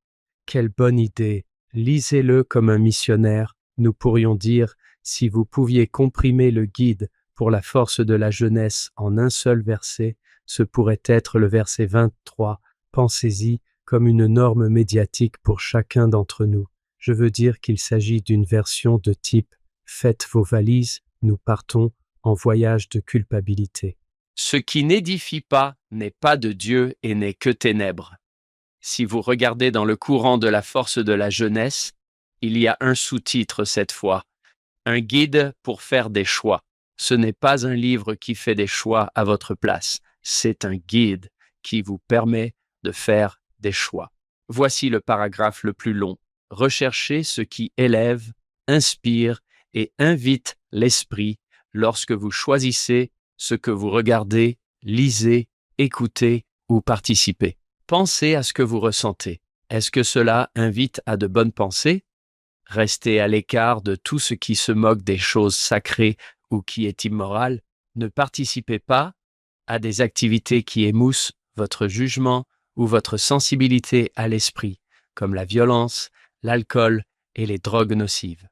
quelle bonne idée, lisez-le comme un missionnaire, nous pourrions dire, si vous pouviez comprimer le guide pour la force de la jeunesse en un seul verset, ce pourrait être le verset 23. Pensez-y comme une norme médiatique pour chacun d'entre nous. Je veux dire qu'il s'agit d'une version de type « Faites vos valises, nous partons en voyage de culpabilité ». Ce qui n'édifie pas n'est pas de Dieu et n'est que ténèbres. Si vous regardez dans le courant de la force de la jeunesse, il y a un sous-titre cette fois, un guide pour faire des choix. Ce n'est pas un livre qui fait des choix à votre place, c'est un guide qui vous permet de faire des choix. Voici le paragraphe le plus long. Recherchez ce qui élève, inspire et invite l'esprit lorsque vous choisissez ce que vous regardez, lisez, écoutez ou participez. Pensez à ce que vous ressentez. Est-ce que cela invite à de bonnes pensées? Restez à l'écart de tout ce qui se moque des choses sacrées ou qui est immoral. Ne participez pas à des activités qui émoussent votre jugement ou votre sensibilité à l'esprit, comme la violence, l'alcool et les drogues nocives.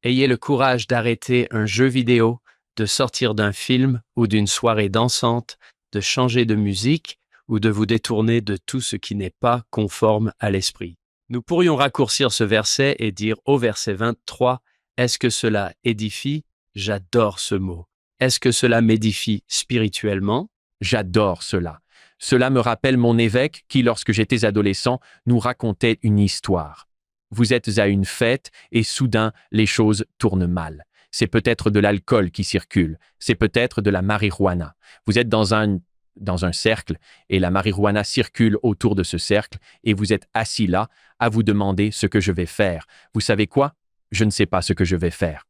Ayez le courage d'arrêter un jeu vidéo, de sortir d'un film ou d'une soirée dansante, de changer de musique ou de vous détourner de tout ce qui n'est pas conforme à l'esprit. Nous pourrions raccourcir ce verset et dire au verset 23, « Est-ce que cela édifie ?» J'adore ce mot. Est-ce que cela m'édifie spirituellement? J'adore cela. Cela me rappelle mon évêque qui, lorsque j'étais adolescent, nous racontait une histoire. Vous êtes à une fête et soudain, les choses tournent mal. C'est peut-être de l'alcool qui circule, c'est peut-être de la marijuana. Vous êtes dans un cercle et la marijuana circule autour de ce cercle et vous êtes assis là à vous demander ce que je vais faire. Vous savez quoi? Je ne sais pas ce que je vais faire.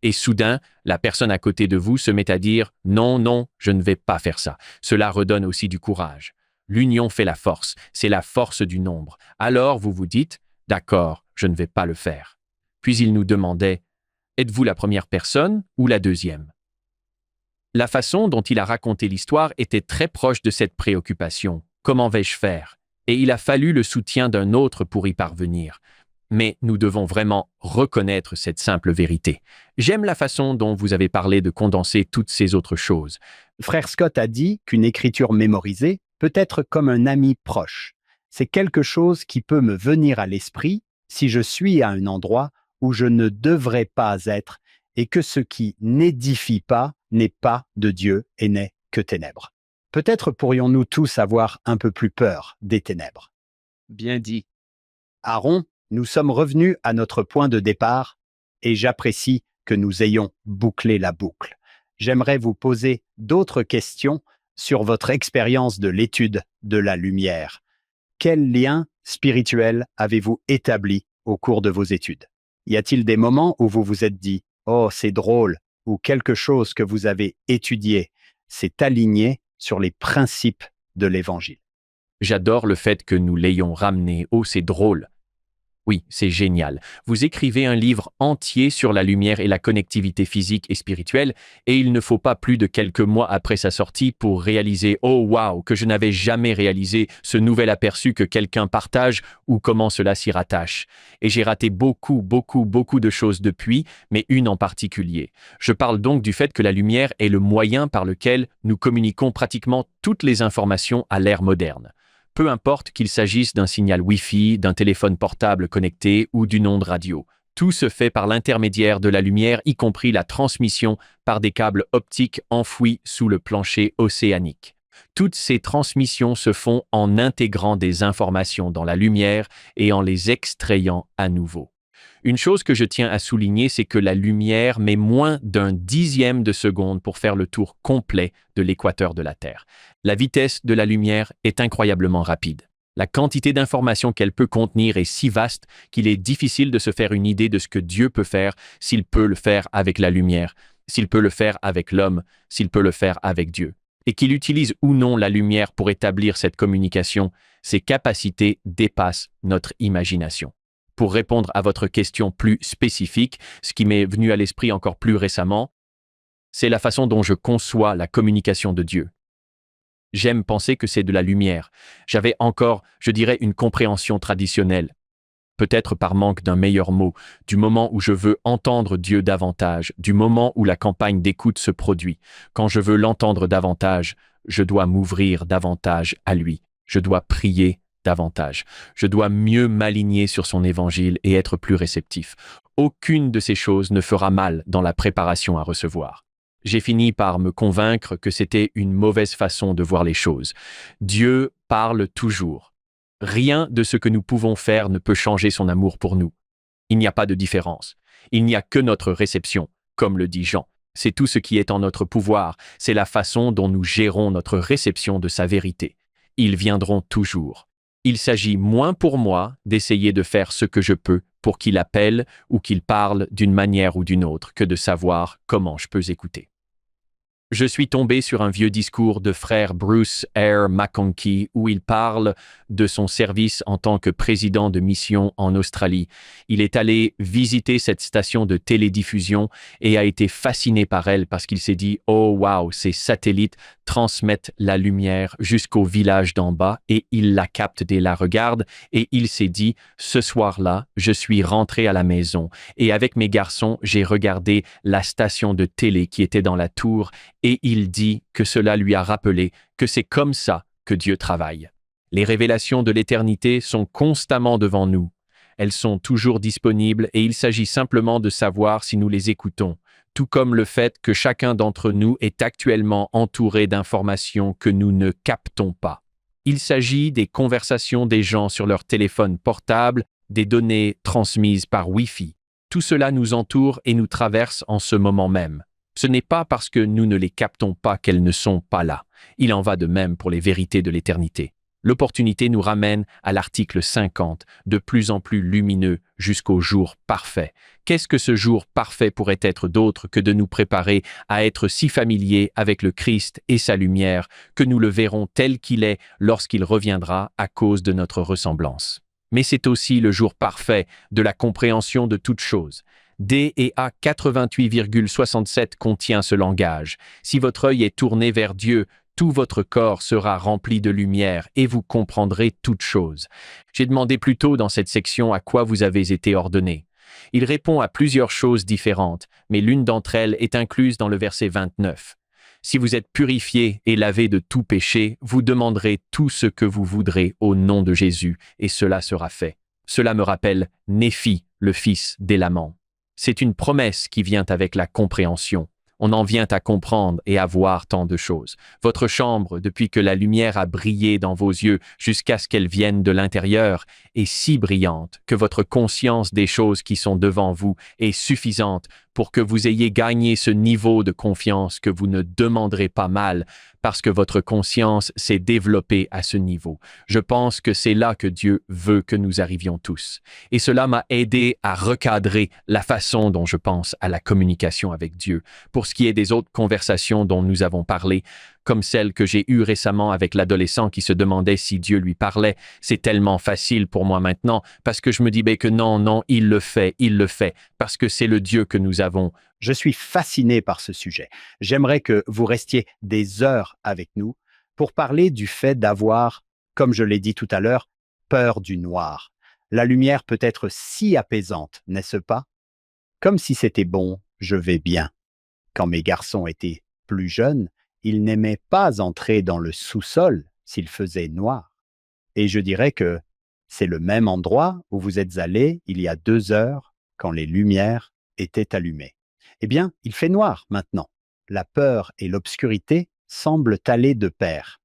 Et soudain, la personne à côté de vous se met à dire « Non, non, je ne vais pas faire ça ». Cela redonne aussi du courage. L'union fait la force, c'est la force du nombre. Alors vous vous dites « D'accord, je ne vais pas le faire ». Puis il nous demandait « Êtes-vous la première personne ou la deuxième ?» La façon dont il a raconté l'histoire était très proche de cette préoccupation. Comment vais-je faire? Et il a fallu le soutien d'un autre pour y parvenir. Mais nous devons vraiment reconnaître cette simple vérité. J'aime la façon dont vous avez parlé de condenser toutes ces autres choses. Frère Scott a dit qu'une écriture mémorisée peut être comme un ami proche. C'est quelque chose qui peut me venir à l'esprit si je suis à un endroit où je ne devrais pas être et que ce qui n'édifie pas n'est pas de Dieu et n'est que ténèbres. Peut-être pourrions-nous tous avoir un peu plus peur des ténèbres. Bien dit. Aaron, nous sommes revenus à notre point de départ et j'apprécie que nous ayons bouclé la boucle. J'aimerais vous poser d'autres questions sur votre expérience de l'étude de la lumière. Quel lien spirituel avez-vous établi au cours de vos études? Y a-t-il des moments où vous vous êtes dit « Oh, c'est drôle » ou quelque chose que vous avez étudié s'est aligné sur les principes de l'Évangile? J'adore le fait que nous l'ayons ramené. Oh, c'est drôle. Oui, c'est génial. Vous écrivez un livre entier sur la lumière et la connectivité physique et spirituelle, et il ne faut pas plus de quelques mois après sa sortie pour réaliser « Oh waouh, que je n'avais jamais réalisé ce nouvel aperçu que quelqu'un partage ou comment cela s'y rattache. » Et j'ai raté beaucoup de choses depuis, mais une en particulier. Je parle donc du fait que la lumière est le moyen par lequel nous communiquons pratiquement toutes les informations à l'ère moderne. Peu importe qu'il s'agisse d'un signal Wi-Fi, d'un téléphone portable connecté ou d'une onde radio. Tout se fait par l'intermédiaire de la lumière, y compris la transmission par des câbles optiques enfouis sous le plancher océanique. Toutes ces transmissions se font en intégrant des informations dans la lumière et en les extrayant à nouveau. Une chose que je tiens à souligner, c'est que la lumière met moins d'un dixième de seconde pour faire le tour complet de l'équateur de la Terre. La vitesse de la lumière est incroyablement rapide. La quantité d'informations qu'elle peut contenir est si vaste qu'il est difficile de se faire une idée de ce que Dieu peut faire, s'il peut le faire avec la lumière, s'il peut le faire avec l'homme, s'il peut le faire avec Dieu. Et qu'il utilise ou non la lumière pour établir cette communication, ses capacités dépassent notre imagination. Pour répondre à votre question plus spécifique, ce qui m'est venu à l'esprit encore plus récemment, c'est la façon dont je conçois la communication de Dieu. J'aime penser que c'est de la lumière. J'avais encore, je dirais, une compréhension traditionnelle. Peut-être par manque d'un meilleur mot, du moment où je veux entendre Dieu davantage, du moment où la campagne d'écoute se produit. Quand je veux l'entendre davantage, je dois m'ouvrir davantage à lui. Je dois prier davantage. Je dois mieux m'aligner sur son évangile et être plus réceptif. Aucune de ces choses ne fera mal dans la préparation à recevoir. J'ai fini par me convaincre que c'était une mauvaise façon de voir les choses. Dieu parle toujours. Rien de ce que nous pouvons faire ne peut changer son amour pour nous. Il n'y a pas de différence. Il n'y a que notre réception, comme le dit Jean. C'est tout ce qui est en notre pouvoir. C'est la façon dont nous gérons notre réception de sa vérité. Ils viendront toujours. Il s'agit moins pour moi d'essayer de faire ce que je peux pour qu'il appelle ou qu'il parle d'une manière ou d'une autre que de savoir comment je peux écouter. Je suis tombé sur un vieux discours de frère Bruce R. McConkie où il parle de son service en tant que président de mission en Australie. Il est allé visiter cette station de télédiffusion et a été fasciné par elle parce qu'il s'est dit « Oh wow, ces satellites transmettent la lumière jusqu'au village d'en bas et il la capte et la regarde. » Et il s'est dit « Ce soir-là, je suis rentré à la maison et avec mes garçons, j'ai regardé la station de télé qui était dans la tour. » Et il dit que cela lui a rappelé que c'est comme ça que Dieu travaille. Les révélations de l'éternité sont constamment devant nous. Elles sont toujours disponibles et il s'agit simplement de savoir si nous les écoutons, tout comme le fait que chacun d'entre nous est actuellement entouré d'informations que nous ne captons pas. Il s'agit des conversations des gens sur leur téléphone portable, des données transmises par Wi-Fi. Tout cela nous entoure et nous traverse en ce moment même. Ce n'est pas parce que nous ne les captons pas qu'elles ne sont pas là. Il en va de même pour les vérités de l'éternité. L'opportunité nous ramène à l'article 50, de plus en plus lumineux jusqu'au jour parfait. Qu'est-ce que ce jour parfait pourrait être d'autre que de nous préparer à être si familiers avec le Christ et sa lumière que nous le verrons tel qu'il est lorsqu'il reviendra à cause de notre ressemblance. Mais c'est aussi le jour parfait de la compréhension de toutes choses. D et A 88,67 contient ce langage. Si votre œil est tourné vers Dieu, tout votre corps sera rempli de lumière et vous comprendrez toutes choses. J'ai demandé plus tôt dans cette section à quoi vous avez été ordonné. Il répond à plusieurs choses différentes, mais l'une d'entre elles est incluse dans le verset 29. Si vous êtes purifiés et lavés de tout péché, vous demanderez tout ce que vous voudrez au nom de Jésus, et cela sera fait. Cela me rappelle Néphi, le fils d'Élaman. C'est une promesse qui vient avec la compréhension. On en vient à comprendre et à voir tant de choses. Votre chambre, depuis que la lumière a brillé dans vos yeux jusqu'à ce qu'elle vienne de l'intérieur, est si brillante que votre conscience des choses qui sont devant vous est suffisante pour que vous ayez gagné ce niveau de confiance que vous ne demanderez pas mal parce que votre conscience s'est développée à ce niveau. Je pense que c'est là que Dieu veut que nous arrivions tous. Et cela m'a aidé à recadrer la façon dont je pense à la communication avec Dieu. Pour ce qui est des autres conversations dont nous avons parlé, comme celle que j'ai eue récemment avec l'adolescent qui se demandait si Dieu lui parlait, c'est tellement facile pour moi maintenant parce que je me dis que non, il le fait, parce que c'est le Dieu que nous avons. Je suis fasciné par ce sujet. J'aimerais que vous restiez des heures avec nous pour parler du fait d'avoir, comme je l'ai dit tout à l'heure, peur du noir. La lumière peut être si apaisante, n'est-ce pas? Comme si c'était bon, je vais bien. Quand mes garçons étaient plus jeunes, ils n'aimaient pas entrer dans le sous-sol s'il faisait noir. Et je dirais que c'est le même endroit où vous êtes allés il y a 2 heures quand les lumières étaient allumées. Eh bien, il fait noir maintenant. La peur et l'obscurité semblent aller de pair.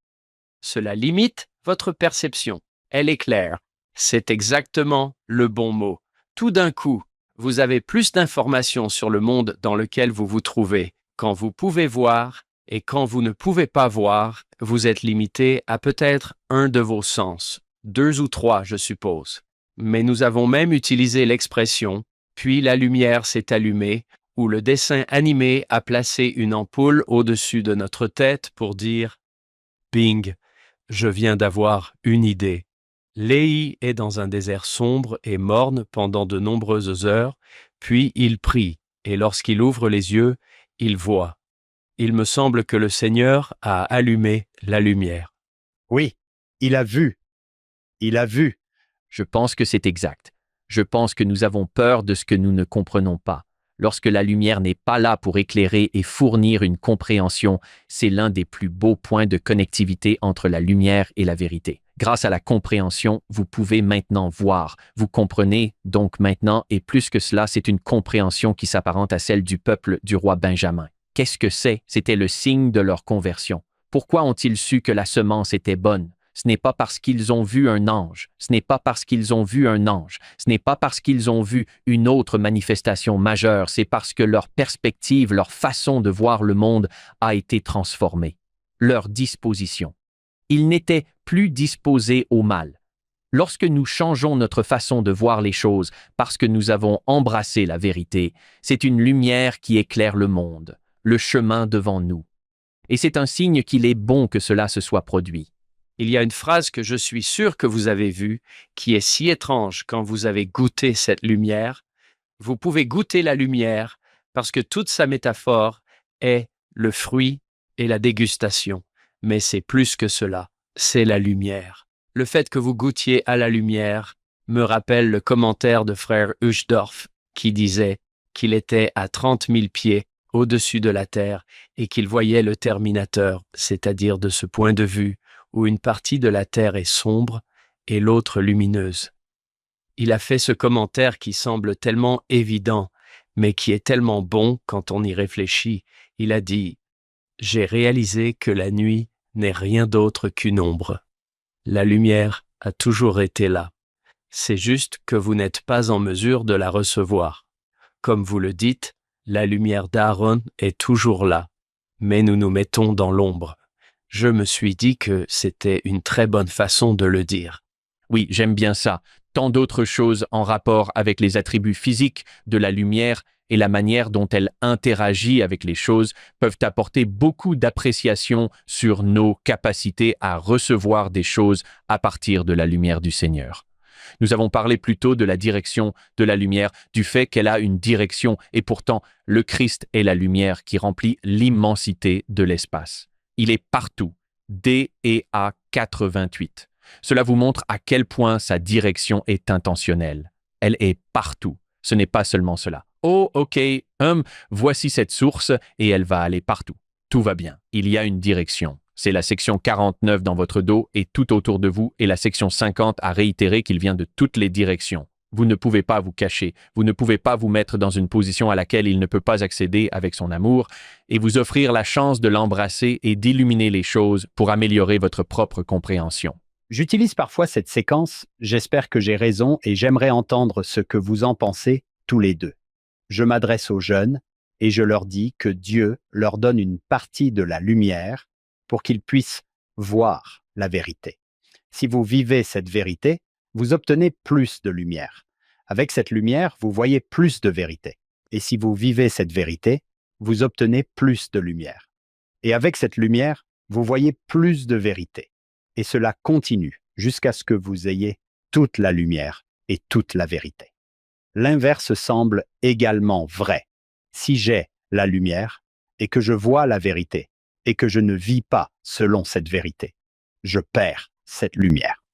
Cela limite votre perception. Elle est claire. C'est exactement le bon mot. Tout d'un coup, vous avez plus d'informations sur le monde dans lequel vous vous trouvez. Quand vous pouvez voir et quand vous ne pouvez pas voir, vous êtes limité à peut-être un de vos sens. 2 ou 3, je suppose. Mais nous avons même utilisé l'expression « puis la lumière s'est allumée » où le dessin animé a placé une ampoule au-dessus de notre tête pour dire « Bing, je viens d'avoir une idée ». Léhi est dans un désert sombre et morne pendant de nombreuses heures, puis il prie, et lorsqu'il ouvre les yeux, il voit. Il me semble que le Seigneur a allumé la lumière. Oui, il a vu. Il a vu. Je pense que c'est exact. Je pense que nous avons peur de ce que nous ne comprenons pas. Lorsque la lumière n'est pas là pour éclairer et fournir une compréhension, c'est l'un des plus beaux points de connectivité entre la lumière et la vérité. Grâce à la compréhension, vous pouvez maintenant voir. Vous comprenez donc maintenant, et plus que cela, c'est une compréhension qui s'apparente à celle du peuple du roi Benjamin. Qu'est-ce que c'est? C'était le signe de leur conversion. Pourquoi ont-ils su que la semence était bonne? Ce n'est pas parce qu'ils ont vu un ange, ce n'est pas parce qu'ils ont vu un ange, ce n'est pas parce qu'ils ont vu une autre manifestation majeure, c'est parce que leur perspective, leur façon de voir le monde a été transformée. Leur disposition. Ils n'étaient plus disposés au mal. Lorsque nous changeons notre façon de voir les choses parce que nous avons embrassé la vérité, c'est une lumière qui éclaire le monde, le chemin devant nous. Et c'est un signe qu'il est bon que cela se soit produit. Il y a une phrase que je suis sûr que vous avez vue, qui est si étrange quand vous avez goûté cette lumière. Vous pouvez goûter la lumière parce que toute sa métaphore est le fruit et la dégustation. Mais c'est plus que cela, c'est la lumière. Le fait que vous goûtiez à la lumière me rappelle le commentaire de frère Uchtdorf qui disait qu'il était à 30 000 pieds au-dessus de la terre et qu'il voyait le Terminateur, c'est-à-dire de ce point de vue où une partie de la terre est sombre et l'autre lumineuse. Il a fait ce commentaire qui semble tellement évident, mais qui est tellement bon quand on y réfléchit. Il a dit « J'ai réalisé que la nuit n'est rien d'autre qu'une ombre. La lumière a toujours été là. C'est juste que vous n'êtes pas en mesure de la recevoir. Comme vous le dites, la lumière d'Aaron est toujours là, mais nous nous mettons dans l'ombre. » Je me suis dit que c'était une très bonne façon de le dire. Oui, j'aime bien ça. Tant d'autres choses en rapport avec les attributs physiques de la lumière et la manière dont elle interagit avec les choses peuvent apporter beaucoup d'appréciation sur nos capacités à recevoir des choses à partir de la lumière du Seigneur. Nous avons parlé plus tôt de la direction de la lumière, du fait qu'elle a une direction, et pourtant, le Christ est la lumière qui remplit l'immensité de l'espace. Il est partout, D&A 4:28. Cela vous montre à quel point sa direction est intentionnelle. Elle est partout. Ce n'est pas seulement cela. Oh, ok, voici cette source et elle va aller partout. Tout va bien. Il y a une direction. C'est la section 49 dans votre dos et tout autour de vous, et la section 50 a réitéré qu'il vient de toutes les directions. Vous ne pouvez pas vous cacher, vous ne pouvez pas vous mettre dans une position à laquelle il ne peut pas accéder avec son amour et vous offrir la chance de l'embrasser et d'illuminer les choses pour améliorer votre propre compréhension. J'utilise parfois cette séquence, j'espère que j'ai raison et j'aimerais entendre ce que vous en pensez tous les deux. Je m'adresse aux jeunes et je leur dis que Dieu leur donne une partie de la lumière pour qu'ils puissent voir la vérité. Si vous vivez cette vérité, vous obtenez plus de lumière. Avec cette lumière, vous voyez plus de vérité. Et si vous vivez cette vérité, vous obtenez plus de lumière. Et avec cette lumière, vous voyez plus de vérité. Et cela continue jusqu'à ce que vous ayez toute la lumière et toute la vérité. L'inverse semble également vrai. Si j'ai la lumière et que je vois la vérité et que je ne vis pas selon cette vérité, je perds cette lumière.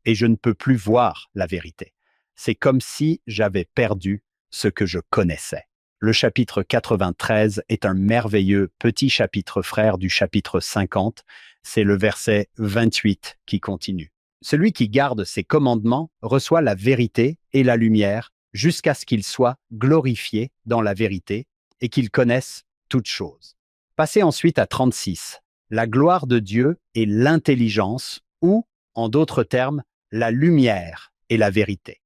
Et je ne peux plus voir la vérité. C'est comme si j'avais perdu ce que je connaissais. Le chapitre 93 est un merveilleux petit chapitre frère du chapitre 50. C'est le verset 28 qui continue. Celui qui garde ses commandements reçoit la vérité et la lumière jusqu'à ce qu'il soit glorifié dans la vérité et qu'il connaisse toutes choses. Passez ensuite à 36. La gloire de Dieu est l'intelligence ou, en d'autres termes, la lumière et la vérité.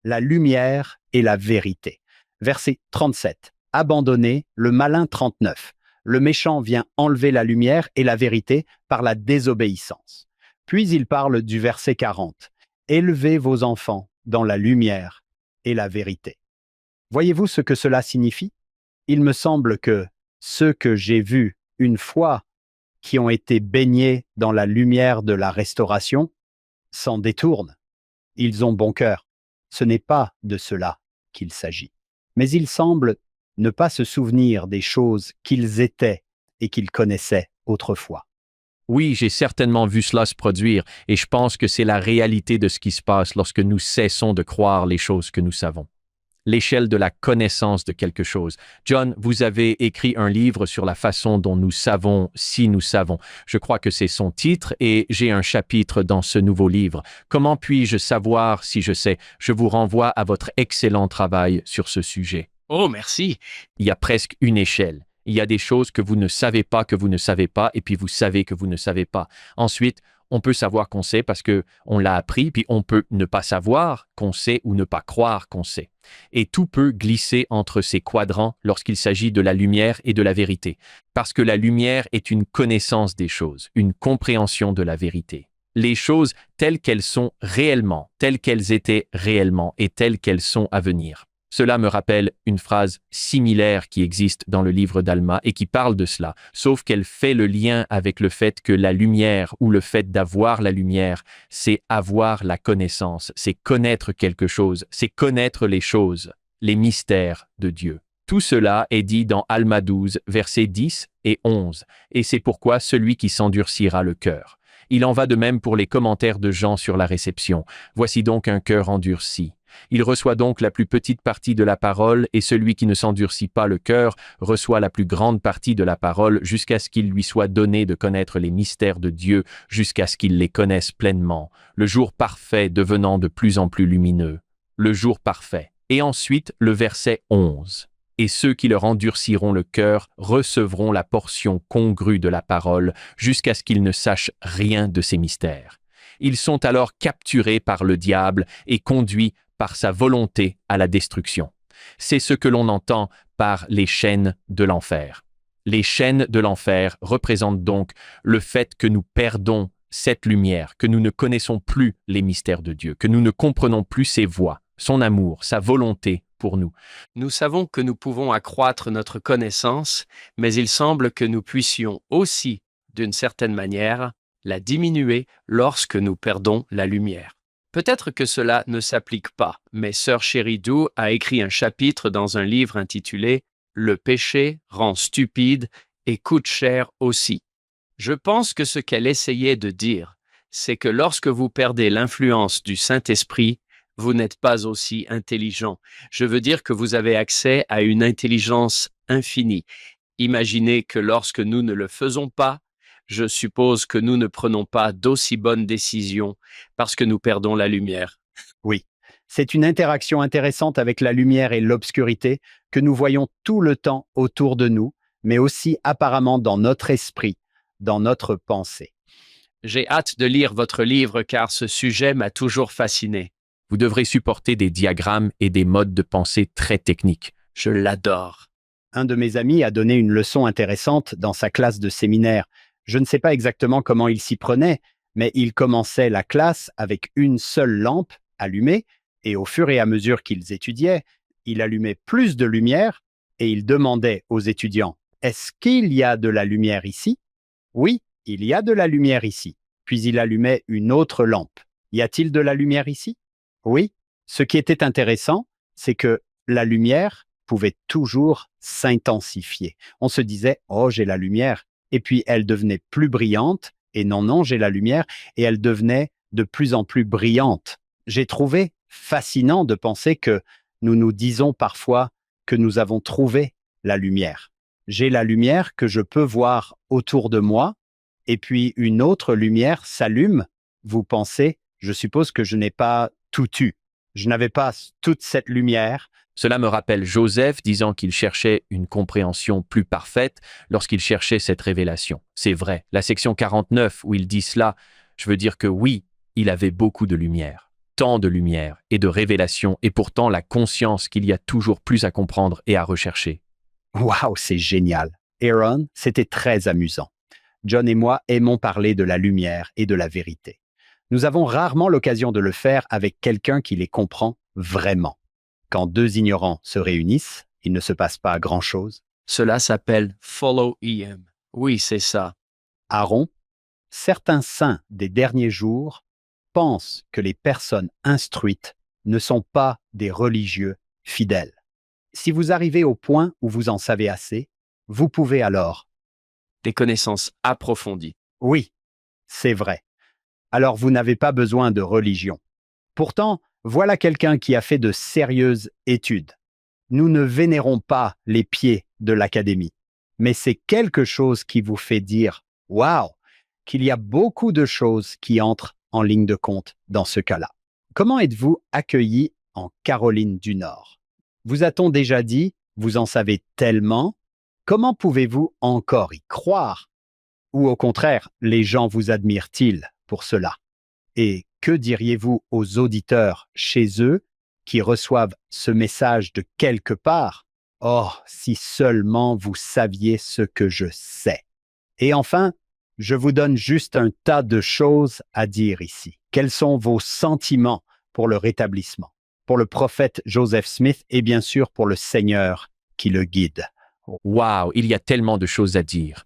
La lumière et la vérité. Verset 37. Abandonnez le malin 39. Le méchant vient enlever la lumière et la vérité par la désobéissance. Puis il parle du verset 40. Élevez vos enfants dans la lumière et la vérité. Voyez-vous ce que cela signifie? Il me semble que ceux que j'ai vus une fois qui ont été baignés dans la lumière de la restauration s'en détournent. Ils ont bon cœur. Ce n'est pas de cela qu'il s'agit. Mais ils semblent ne pas se souvenir des choses qu'ils étaient et qu'ils connaissaient autrefois. Oui, j'ai certainement vu cela se produire et je pense que c'est la réalité de ce qui se passe lorsque nous cessons de croire les choses que nous savons. L'échelle de la connaissance de quelque chose. John, vous avez écrit un livre sur la façon dont nous savons si nous savons. Je crois que c'est son titre et j'ai un chapitre dans ce nouveau livre. Comment puis-je savoir si je sais? Je vous renvoie à votre excellent travail sur ce sujet. Oh, merci. Il y a presque une échelle. Il y a des choses que vous ne savez pas, et puis vous savez que vous ne savez pas. Ensuite, on peut savoir qu'on sait parce qu'on l'a appris, puis on peut ne pas savoir qu'on sait ou ne pas croire qu'on sait. Et tout peut glisser entre ces quadrants lorsqu'il s'agit de la lumière et de la vérité. Parce que la lumière est une connaissance des choses, une compréhension de la vérité. les choses telles qu'elles sont réellement, telles qu'elles étaient réellement et telles qu'elles sont à venir. Cela me rappelle une phrase similaire qui existe dans le livre d'Alma et qui parle de cela, sauf qu'elle fait le lien avec le fait que la lumière ou le fait d'avoir la lumière, c'est avoir la connaissance, c'est connaître quelque chose, c'est connaître les choses, les mystères de Dieu. Tout cela est dit dans Alma 12, versets 10 et 11, et c'est pourquoi celui qui s'endurcira le cœur. Il en va de même pour les commentaires de Jean sur la réception. Voici donc un cœur endurci. Il reçoit donc la plus petite partie de la parole, et celui qui ne s'endurcit pas le cœur reçoit la plus grande partie de la parole jusqu'à ce qu'il lui soit donné de connaître les mystères de Dieu, jusqu'à ce qu'il les connaisse pleinement, le jour parfait devenant de plus en plus lumineux. Le jour parfait. Et ensuite, le verset 11. Et ceux qui leur endurciront le cœur recevront la portion congrue de la parole jusqu'à ce qu'ils ne sachent rien de ces mystères. Ils sont alors capturés par le diable et conduits par sa volonté à la destruction. C'est ce que l'on entend par les chaînes de l'enfer. Les chaînes de l'enfer représentent donc le fait que nous perdons cette lumière, que nous ne connaissons plus les mystères de Dieu, que nous ne comprenons plus ses voies, son amour, sa volonté pour nous. Nous savons que nous pouvons accroître notre connaissance, mais il semble que nous puissions aussi, d'une certaine manière, la diminuer lorsque nous perdons la lumière. Peut-être que cela ne s'applique pas, mais Sœur Chéridou a écrit un chapitre dans un livre intitulé « Le péché rend stupide et coûte cher aussi ». Je pense que ce qu'elle essayait de dire, c'est que lorsque vous perdez l'influence du Saint-Esprit, vous n'êtes pas aussi intelligent. Je veux dire que vous avez accès à une intelligence infinie. Imaginez que lorsque nous ne le faisons pas, je suppose que nous ne prenons pas d'aussi bonnes décisions parce que nous perdons la lumière. Oui, c'est une interaction intéressante avec la lumière et l'obscurité que nous voyons tout le temps autour de nous, mais aussi apparemment dans notre esprit, dans notre pensée. J'ai hâte de lire votre livre car ce sujet m'a toujours fasciné. Vous devrez supporter des diagrammes et des modes de pensée très techniques. Je l'adore. Un de mes amis a donné une leçon intéressante dans sa classe de séminaire. Je ne sais pas exactement comment il s'y prenait, mais il commençait la classe avec une seule lampe allumée, et au fur et à mesure qu'ils étudiaient, il allumait plus de lumière et il demandait aux étudiants « Est-ce qu'il y a de la lumière ici ?» « Oui, il y a de la lumière ici. » Puis il allumait une autre lampe. « Y a-t-il de la lumière ici ?» Oui. Ce qui était intéressant, c'est que la lumière pouvait toujours s'intensifier. On se disait « Oh, j'ai la lumière », et puis elle devenait plus brillante, et non, non, j'ai la lumière, et elle devenait de plus en plus brillante. J'ai trouvé fascinant de penser que nous nous disons parfois que nous avons trouvé la lumière. J'ai la lumière que je peux voir autour de moi, et puis une autre lumière s'allume. Vous pensez, je suppose que je n'ai pas tout eu. Je n'avais pas toute cette lumière. Cela me rappelle Joseph disant qu'il cherchait une compréhension plus parfaite lorsqu'il cherchait cette révélation. C'est vrai, la section 49 où il dit cela, je veux dire que oui, il avait beaucoup de lumière, tant de lumière et de révélation, et pourtant la conscience qu'il y a toujours plus à comprendre et à rechercher. Waouh, c'est génial. Aaron, c'était très amusant. John et moi aimons parler de la lumière et de la vérité. Nous avons rarement l'occasion de le faire avec quelqu'un qui les comprend vraiment. Quand deux ignorants se réunissent, il ne se passe pas grand-chose. Cela s'appelle Follow EM. Oui, c'est ça. Aaron, certains saints des derniers jours pensent que les personnes instruites ne sont pas des religieux fidèles. Si vous arrivez au point où vous en savez assez, vous pouvez alors. Des connaissances approfondies. Oui, c'est vrai. Alors vous n'avez pas besoin de religion. Pourtant, voilà quelqu'un qui a fait de sérieuses études. Nous ne vénérons pas les pieds de l'académie, mais c'est quelque chose qui vous fait dire « Waouh !» qu'il y a beaucoup de choses qui entrent en ligne de compte dans ce cas-là. Comment êtes-vous accueilli en Caroline du Nord? Vous a-t-on déjà dit « Vous en savez tellement », comment pouvez-vous encore y croire? Ou au contraire, les gens vous admirent-ils pour cela? Et que diriez-vous aux auditeurs chez eux qui reçoivent ce message de quelque part? Oh, si seulement vous saviez ce que je sais. Et enfin, Je vous donne juste un tas de choses à dire ici. Quels sont vos sentiments pour le rétablissement, pour le prophète Joseph Smith et bien sûr pour le Seigneur qui le guide? Waouh, il y a tellement de choses à dire.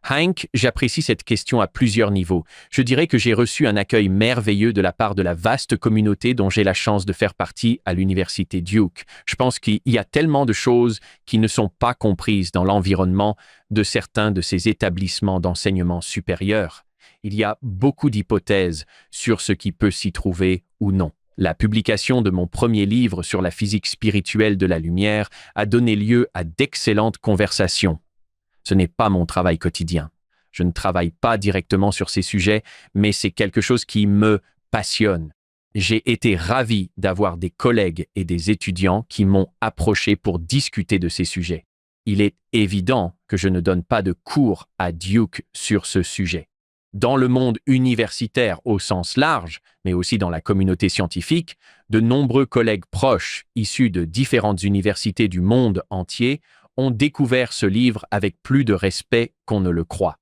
Hank, j'apprécie cette question à plusieurs niveaux. Je dirais que j'ai reçu un accueil merveilleux de la part de la vaste communauté dont j'ai la chance de faire partie à l'université Duke. Je pense qu'il y a tellement de choses qui ne sont pas comprises dans l'environnement de certains de ces établissements d'enseignement supérieur. Il y a beaucoup d'hypothèses sur ce qui peut s'y trouver ou non. La publication de mon premier livre sur la physique spirituelle de la lumière a donné lieu à d'excellentes conversations. Ce n'est pas mon travail quotidien. Je ne travaille pas directement sur ces sujets, mais c'est quelque chose qui me passionne. J'ai été ravi d'avoir des collègues et des étudiants qui m'ont approché pour discuter de ces sujets. Il est évident que je ne donne pas de cours à Duke sur ce sujet. Dans le monde universitaire au sens large, mais aussi dans la communauté scientifique, de nombreux collègues proches, issus de différentes universités du monde entier, ont découvert ce livre avec plus de respect qu'on ne le croit.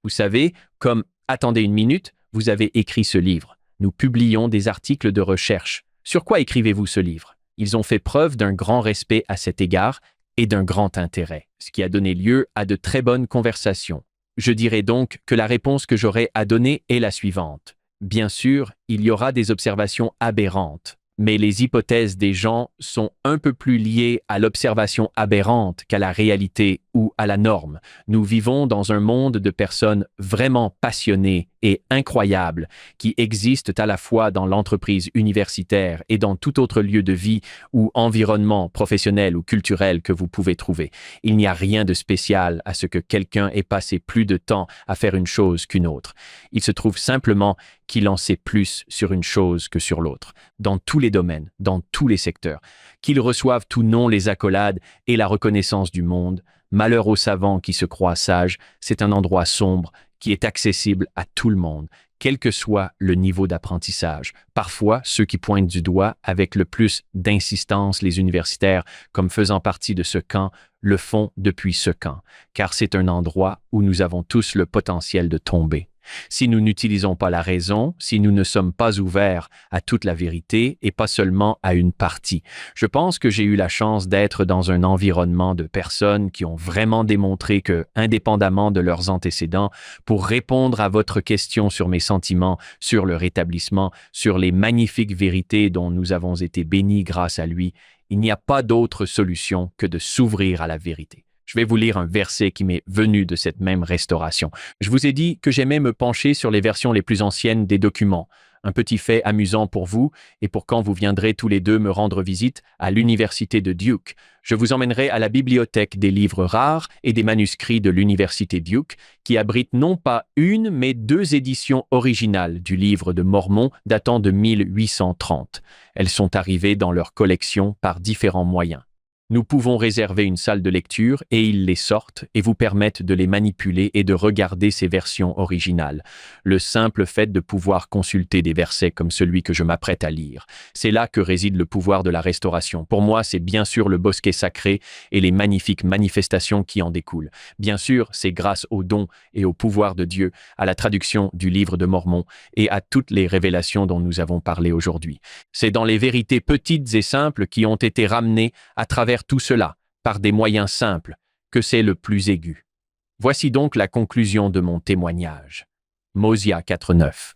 Vous savez, comme « Attendez une minute, vous avez écrit ce livre. Nous publions des articles de recherche. Sur quoi écrivez-vous ce livre ?» Ils ont fait preuve d'un grand respect à cet égard et d'un grand intérêt, ce qui a donné lieu à de très bonnes conversations. Je dirais donc que la réponse que j'aurais à donner est la suivante. Bien sûr, il y aura des observations aberrantes, mais les hypothèses des gens sont un peu plus liées à l'observation aberrante qu'à la réalité ou à la norme. Nous vivons dans un monde de personnes vraiment passionnées et incroyables qui existent à la fois dans l'entreprise universitaire et dans tout autre lieu de vie ou environnement professionnel ou culturel que vous pouvez trouver. Il n'y a rien de spécial à ce que quelqu'un ait passé plus de temps à faire une chose qu'une autre. Il se trouve simplement qu'il en sait plus sur une chose que sur l'autre, dans tous les domaines, dans tous les secteurs. Qu'ils reçoivent ou non les accolades et la reconnaissance du monde, malheur aux savants qui se croient sages, c'est un endroit sombre qui est accessible à tout le monde, quel que soit le niveau d'apprentissage. Parfois, ceux qui pointent du doigt avec le plus d'insistance les universitaires comme faisant partie de ce camp le font depuis ce camp, car c'est un endroit où nous avons tous le potentiel de tomber. Si nous n'utilisons pas la raison, si nous ne sommes pas ouverts à toute la vérité et pas seulement à une partie. Je pense que j'ai eu la chance d'être dans un environnement de personnes qui ont vraiment démontré que, indépendamment de leurs antécédents, pour répondre à votre question sur mes sentiments, sur le rétablissement, sur les magnifiques vérités dont nous avons été bénis grâce à lui, il n'y a pas d'autre solution que de s'ouvrir à la vérité. Je vais vous lire un verset qui m'est venu de cette même restauration. Je vous ai dit que j'aimais me pencher sur les versions les plus anciennes des documents. Un petit fait amusant pour vous et pour quand vous viendrez tous les deux me rendre visite à l'université de Duke. Je vous emmènerai à la bibliothèque des livres rares et des manuscrits de l'université Duke qui abrite non pas une mais 2 éditions originales du livre de Mormon datant de 1830. Elles sont arrivées dans leur collection par différents moyens. Nous pouvons réserver une salle de lecture et ils les sortent et vous permettent de les manipuler et de regarder ces versions originales. Le simple fait de pouvoir consulter des versets comme celui que je m'apprête à lire. C'est là que réside le pouvoir de la restauration. Pour moi, c'est bien sûr le bosquet sacré et les magnifiques manifestations qui en découlent. Bien sûr, c'est grâce au don et au pouvoir de Dieu, à la traduction du livre de Mormon et à toutes les révélations dont nous avons parlé aujourd'hui. C'est dans les vérités petites et simples qui ont été ramenées à travers tout cela, par des moyens simples, que c'est le plus aigu. Voici donc la conclusion de mon témoignage. Mosia 4.9.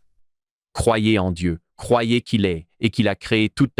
Croyez en Dieu, croyez qu'il est et qu'il a créé toute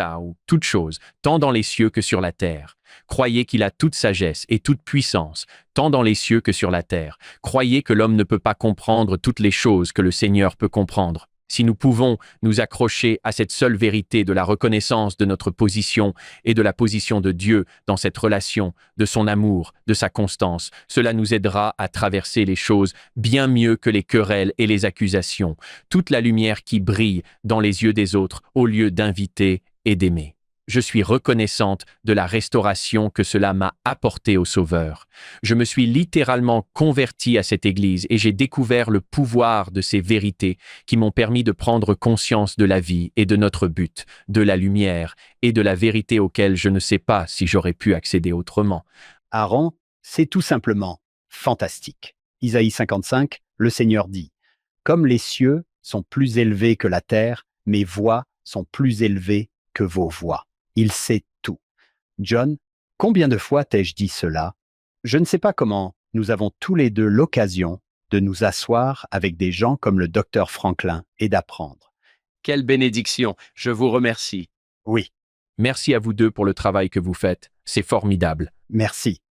chose, tant dans les cieux que sur la terre. Croyez qu'il a toute sagesse et toute puissance, tant dans les cieux que sur la terre. Croyez que l'homme ne peut pas comprendre toutes les choses que le Seigneur peut comprendre. Si nous pouvons nous accrocher à cette seule vérité de la reconnaissance de notre position et de la position de Dieu dans cette relation, de son amour, de sa constance, cela nous aidera à traverser les choses bien mieux que les querelles et les accusations, toute la lumière qui brille dans les yeux des autres au lieu d'inviter et d'aimer. Je suis reconnaissante de la restauration que cela m'a apportée au Sauveur. Je me suis littéralement convertie à cette Église et j'ai découvert le pouvoir de ces vérités qui m'ont permis de prendre conscience de la vie et de notre but, de la lumière et de la vérité auquel je ne sais pas si j'aurais pu accéder autrement. Aaron, c'est tout simplement fantastique. Isaïe 55, Le Seigneur dit, « Comme les cieux sont plus élevés que la terre, mes voix sont plus élevées que vos voix. » Il sait tout. John, combien de fois t'ai-je dit cela? Je ne sais pas comment nous avons tous les deux l'occasion de nous asseoir avec des gens comme le docteur Franklin et d'apprendre. Quelle bénédiction, je vous remercie. Oui, Merci à vous deux pour le travail que vous faites. C'est formidable. merci.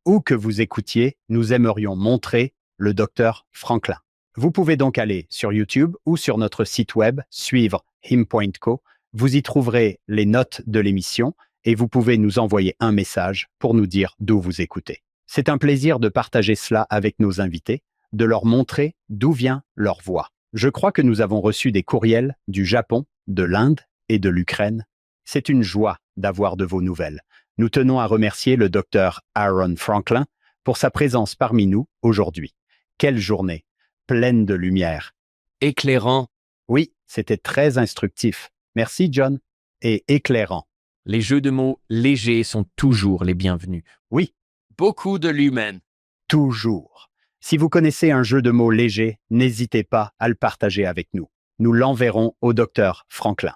Où que vous écoutiez, nous aimerions montrer le docteur Franklin. Vous pouvez donc aller sur YouTube ou sur notre site web, suivre him.co. Vous y trouverez les notes de l'émission et vous pouvez nous envoyer un message pour nous dire d'où vous écoutez. C'est un plaisir de partager cela avec nos invités, de leur montrer d'où vient leur voix. Je crois que nous avons reçu des courriels du Japon, de l'Inde et de l'Ukraine. C'est une joie d'avoir de vos nouvelles. Nous tenons à remercier le docteur Aaron Franklin pour sa présence parmi nous aujourd'hui. Quelle journée, pleine de lumière. Éclairant. Oui, c'était très instructif. Merci John. Et éclairant. Les jeux de mots légers sont toujours les bienvenus. Oui, Beaucoup de lumen. toujours. Si vous connaissez un jeu de mots léger, n'hésitez pas à le partager avec nous. Nous l'enverrons au docteur Franklin.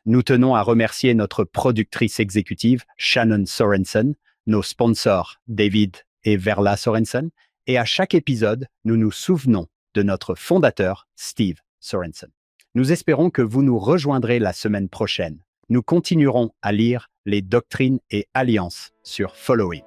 Nous tenons à remercier notre productrice exécutive, Shannon Sorensen, nos sponsors, David et Verla Sorensen, et à chaque épisode, nous nous souvenons de notre fondateur, Steve Sorensen. Nous espérons que vous nous rejoindrez la semaine prochaine. Nous continuerons à lire les doctrines et alliances sur Follow Him.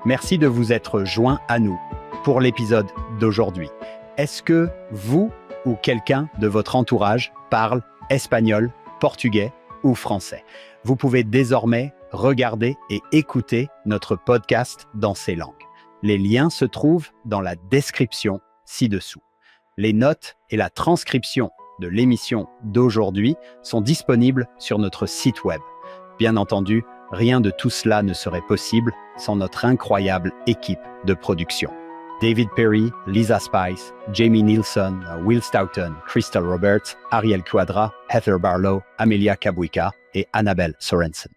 Merci de vous être joints à nous pour l'épisode d'aujourd'hui. Est-ce que vous ou quelqu'un de votre entourage parle espagnol, portugais ou français? Vous pouvez désormais regarder et écouter notre podcast dans ces langues. Les liens se trouvent dans la description ci-dessous. Les notes et la transcription de l'émission d'aujourd'hui sont disponibles sur notre site web. Bien entendu, rien de tout cela ne serait possible sans notre incroyable équipe de production. David Perry, Lisa Spice, Jamie Nielsen, Will Stoughton, Crystal Roberts, Ariel Quadra, Heather Barlow, Amelia Kabuika et Annabelle Sorensen.